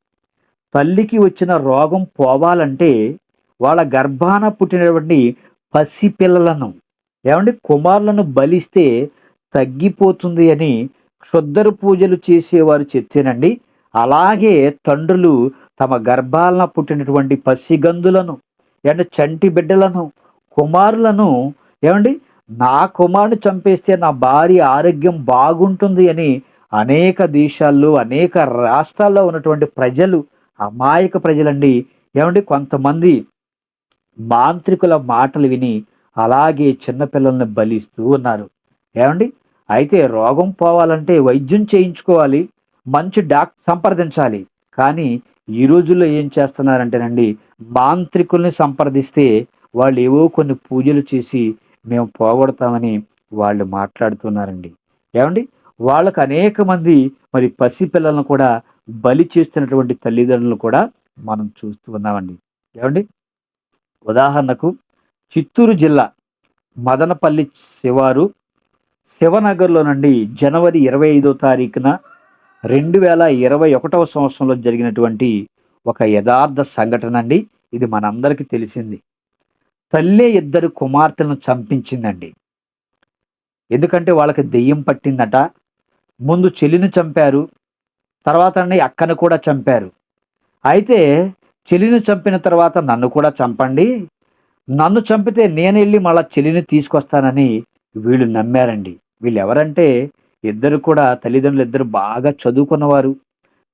తల్లికి వచ్చిన రోగం పోవాలంటే వాళ్ళ గర్భాన పుట్టినటువంటి పసిపిల్లలను కుమారులను బలిస్తే తగ్గిపోతుంది అని క్షుద్దరు పూజలు చేసేవారు చెప్తేనండి. అలాగే తండ్రులు తమ గర్భాలన పుట్టినటువంటి పసిగందులను చంటి బిడ్డలను కుమారులను నా కుమారుని చంపేస్తే నా భార్య ఆరోగ్యం బాగుంటుంది అని అనేక దేశాల్లో అనేక రాష్ట్రాల్లో ఉన్నటువంటి ప్రజలు అమాయక ప్రజలండి కొంతమంది మాంత్రికుల మాటలు విని అలాగే చిన్నపిల్లల్ని బలిస్తూ ఉన్నారు. అయితే రోగం పోవాలంటే వైద్యం చేయించుకోవాలి, మంచి డాక్టర్ సంప్రదించాలి. కానీ ఈ రోజుల్లో ఏం చేస్తున్నారంటేనండి, మాంత్రికుల్ని సంప్రదిస్తే వాళ్ళు ఏవో కొన్ని పూజలు చేసి మేము పోగొడతామని వాళ్ళు మాట్లాడుతున్నారండి. వాళ్ళకు అనేక మంది మరి పసిపిల్లలను కూడా బలి చేస్తున్నటువంటి తల్లిదండ్రులను కూడా మనం చూస్తూ ఉన్నామండి. ఏమండి? ఉదాహరణకు చిత్తూరు జిల్లా మదనపల్లి శివారు శివనగర్‌లోనండి జనవరి 25వ తారీఖున 2021వ సంవత్సరంలో జరిగినటువంటి ఒక యథార్థ సంఘటన అండి. ఇది మనందరికీ తెలిసింది. తల్లే ఇద్దరు కుమార్తెలను చంపించిందండి. ఎందుకంటే వాళ్ళకి దెయ్యం పట్టిందట. ముందు చెల్లిని చంపారు. తర్వాతండి అక్కను కూడా చంపారు. అయితే చెల్లిని చంపిన తర్వాత నన్ను కూడా చంపండి. నన్ను చంపితే నేనెళ్ళి మళ్ళా చెల్లిని తీసుకొస్తానని వీళ్ళు నమ్మారండి. వీళ్ళెవరంటే ఇద్దరు కూడా తల్లిదండ్రులిద్దరూ బాగా చదువుకున్నవారు.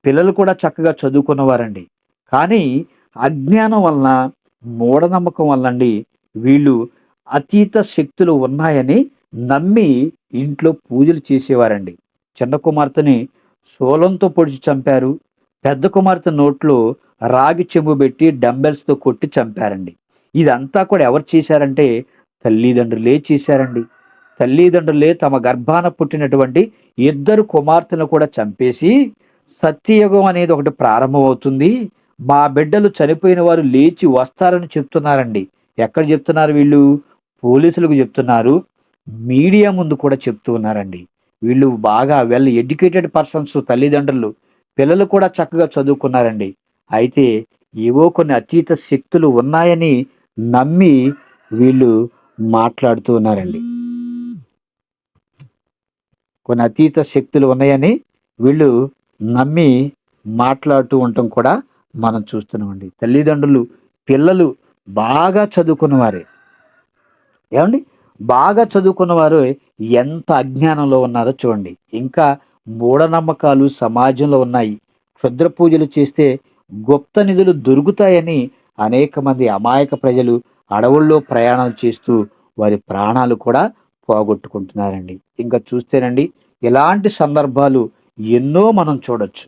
పిల్లలు కూడా చక్కగా చదువుకున్నవారండి. కానీ అజ్ఞానం వలన, మూఢనమ్మకం వలనండి వీళ్ళు అతీత శక్తులు ఉన్నాయని నమ్మి ఇంట్లో పూజలు చేసేవారండి. చిన్న కుమార్తెని శూలంతో పొడిచి చంపారు. పెద్ద కుమార్తె నోట్లో రాగి చెంబు పెట్టి డంబెల్స్‌తో కొట్టి చంపారండి. ఇదంతా కూడా ఎవరు చేశారంటే తల్లిదండ్రులే చేశారండి. తల్లిదండ్రులే తమ గర్భాన పుట్టినటువంటి ఇద్దరు కుమార్తెలను కూడా చంపేసి, సత్యయుగం అనేది ఒకటి ప్రారంభమవుతుంది. మా బిడ్డలు చనిపోయిన వారు లేచి వస్తారని చెప్తున్నారండి. ఎక్కడ చెప్తున్నారు వీళ్ళు? పోలీసులకు చెప్తున్నారు. మీడియా ముందు కూడా చెప్తూ ఉన్నారండి. వీళ్ళు బాగా వెల్ ఎడ్యుకేటెడ్ పర్సన్స్ తల్లిదండ్రులు. పిల్లలు కూడా చక్కగా చదువుకున్నారండి. అయితే ఏవో కొన్ని అతీత శక్తులు ఉన్నాయని నమ్మి వీళ్ళు మాట్లాడుతూ ఉన్నారండి. కొన్ని అతీత శక్తులు ఉన్నాయని వీళ్ళు నమ్మి మాట్లాడుతూ ఉండటం కూడా మనం చూస్తున్నామండి. తల్లిదండ్రులు, పిల్లలు బాగా చదువుకున్నవారే. ఏవండి? బాగా చదువుకున్నవారు ఎంత అజ్ఞానంలో ఉన్నారో చూడండి. ఇంకా మూఢనమ్మకాలు సమాజంలో ఉన్నాయి. క్షుద్ర పూజలు చేస్తే గుప్త నిధులు దొరుకుతాయని అనేక మంది అమాయక ప్రజలు అడవుల్లో ప్రయాణాలు చేస్తూ వారి ప్రాణాలు కూడా పోగొట్టుకుంటున్నారండి. ఇంకా చూస్తేనండి ఇలాంటి సందర్భాలు ఎన్నో మనం చూడొచ్చు.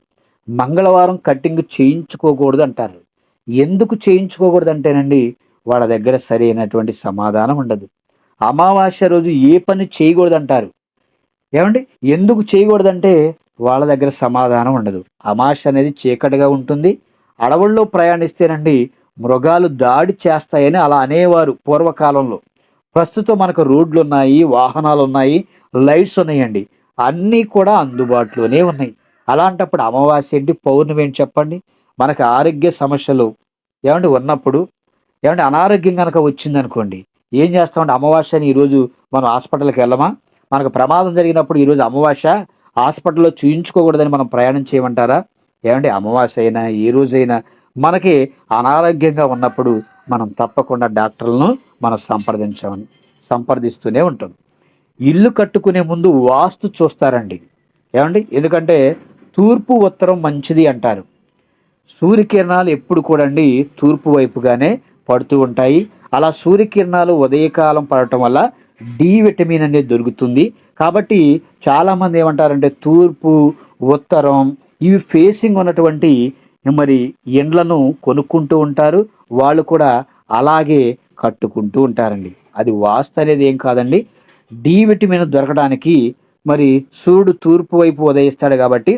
మంగళవారం కటింగ్ చేయించుకోకూడదు అంటారు. ఎందుకు చేయించుకోకూడదు అంటేనండి వాళ్ళ దగ్గర సరైనటువంటి సమాధానం ఉండదు. అమావాస్య రోజు ఏ పని చేయకూడదంటారు. ఏమండి? ఎందుకు చేయకూడదంటే వాళ్ళ దగ్గర సమాధానం ఉండదు. అమావాస్య అనేది చీకటిగా ఉంటుంది. అడవుల్లో ప్రయాణిస్తేనండి మృగాలు దాడి చేస్తాయని అలా అనేవారు పూర్వకాలంలో. ప్రస్తుతం మనకు రోడ్లున్నాయి, వాహనాలున్నాయి, లైట్స్ ఉన్నాయండి. అన్నీ కూడా అందుబాటులోనే ఉన్నాయి. అలాంటప్పుడు అమావాస్య ఏంటి, పౌర్ణమి ఏంటి చెప్పండి? మనకు ఆరోగ్య సమస్యలు ఉన్నప్పుడు అనారోగ్యం గనక వచ్చిందనుకోండి, ఏం చేస్తామంటే అమావాస్యని ఈరోజు మనం హాస్పిటల్‌కి వెళ్ళమా? మనకు ప్రమాదం జరిగినప్పుడు ఈరోజు అమావాస్య హాస్పిటల్‌లో చూయించుకోకూడదని మనం ప్రయాణం చేయమంటారా? అమావాస్య అయినా, ఏ రోజైనా మనకి అనారోగ్యంగా ఉన్నప్పుడు మనం తప్పకుండా డాక్టర్లను మనం సంప్రదిస్తూనే ఉంటాం. ఇల్లు కట్టుకునే ముందు వాస్తు చూస్తారండి. ఎందుకంటే తూర్పు, ఉత్తరం మంచిది అంటారు. సూర్యకిరణాలు ఎప్పుడు కూడండి తూర్పు వైపుగానే పడుతూ ఉంటాయి. అలా సూర్యకిరణాలు ఉదయకాలం పడటం వల్ల డి విటమిన్ అనేది దొరుకుతుంది. కాబట్టి చాలామంది ఏమంటారంటే తూర్పు, ఉత్తరం ఇవి ఫేసింగ్ ఉన్నటువంటి మరి ఇండ్లను కొనుక్కుంటూ ఉంటారు. వాళ్ళు కూడా అలాగే కట్టుకుంటూ ఉంటారండి. అది వాస్తు అనేది ఏం కాదండి. డి విటమిన్ దొరకడానికి మరి సూర్యుడు తూర్పు వైపు ఉదయిస్తాడు కాబట్టి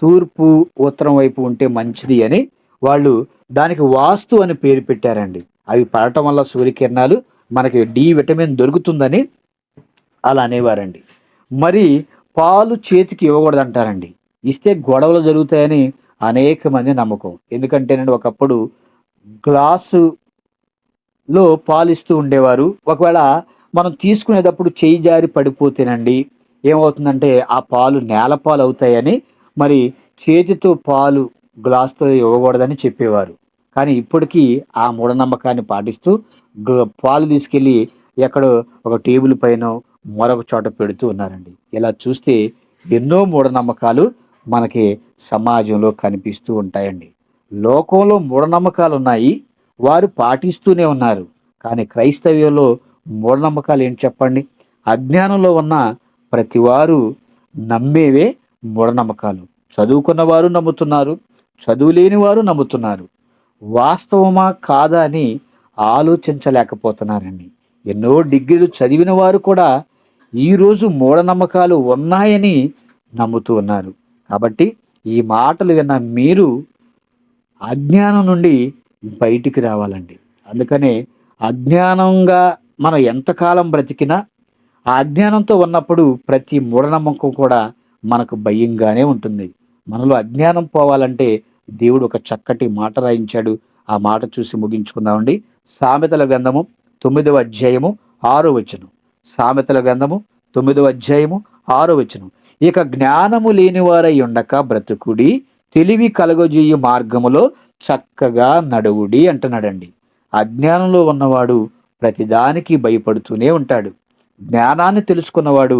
తూర్పు, ఉత్తరం వైపు ఉంటే మంచిది అని వాళ్ళు దానికి వాస్తు అని పేరు పెట్టారండి. అవి పడటం వల్ల సూర్యకిరణాలు మనకి డి విటమిన్ దొరుకుతుందని అలా అనేవారండి. మరి పాలు చేతికి ఇవ్వకూడదంటారండి. ఇస్తే గొడవలు జరుగుతాయని అనేక మంది నమ్మకం. ఎందుకంటేనండి ఒకప్పుడు గ్లాసులో పాలిస్తూ ఉండేవారు. ఒకవేళ మనం తీసుకునేటప్పుడు చెయ్యి జారి పడిపోతేనండి ఏమవుతుందంటే ఆ పాలు నేల పాలు అవుతాయని మరి చేతితో పాలు గ్లాస్‌తో ఇవ్వకూడదని చెప్పేవారు. కానీ ఇప్పటికీ ఆ మూఢనమ్మకాన్ని పాటిస్తూ పాలు తీసుకెళ్ళి ఎక్కడో ఒక టేబుల్ పైనో, మరొక చోట పెడుతూ ఉన్నారండి. ఇలా చూస్తే ఎన్నో మూఢనమ్మకాలు మనకి సమాజంలో కనిపిస్తూ ఉంటాయండి. లోకంలో మూఢనమ్మకాలున్నాయి. వారు పాటిస్తూనే ఉన్నారు. కానీ క్రైస్తవ్యంలో మూఢనమ్మకాలు ఏంటి చెప్పండి? అజ్ఞానంలో ఉన్న ప్రతివారు నమ్మేవే మూఢనమ్మకాలు. చదువుకున్నవారు నమ్ముతున్నారు. చదువులేని వారు నమ్ముతున్నారు. వాస్తవమా కాదా అని ఆలోచించలేకపోతున్నారండి. ఎన్నో డిగ్రీలు చదివిన వారు కూడా ఈరోజు మూఢనమ్మకాలు ఉన్నాయని నమ్ముతూ ఉన్నారు. కాబట్టి ఈ మాటలు విన్న మీరు అజ్ఞానం నుండి బయటికి రావాలండి. అందుకనే అజ్ఞానంగా మనం ఎంతకాలం బ్రతికినా ఆ అజ్ఞానంతో ఉన్నప్పుడు ప్రతి మూఢనమ్మకం కూడా మనకు భయంగానే ఉంటుంది. మనలో అజ్ఞానం పోవాలంటే దేవుడు ఒక చక్కటి మాట రాయించాడు. ఆ మాట చూసి ముగించుకుందామండి. సామెతల గ్రంథము 9వ అధ్యాయము 6వ వచనం. సామెతల గ్రంథము 9వ అధ్యాయము 6వ వచనం. ఇక జ్ఞానము లేనివారై ఉండక బ్రతుకుడి, తెలివి కలగజేయు మార్గములో చక్కగా నడువుడి అంటున్నాడండి. అజ్ఞానంలో ఉన్నవాడు ప్రతిదానికి భయపడుతూనే ఉంటాడు. జ్ఞానాన్ని తెలుసుకున్నవాడు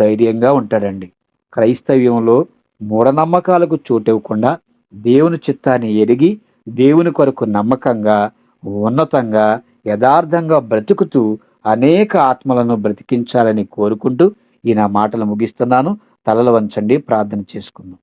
ధైర్యంగా ఉంటాడండి. క్రైస్తవ్యంలో మూఢనమ్మకాలకు చోటివ్వకుండా దేవుని చిత్తాన్ని ఎరిగి దేవుని కొరకు నమ్మకంగా, ఉన్నతంగా, యథార్థంగా బ్రతుకుతూ అనేక ఆత్మలను బ్రతికించాలని కోరుకుంటూ ఈ నా మాటలు ముగిస్తున్నాను. తలలు వంచండి, ప్రార్థన చేసుకుందాం.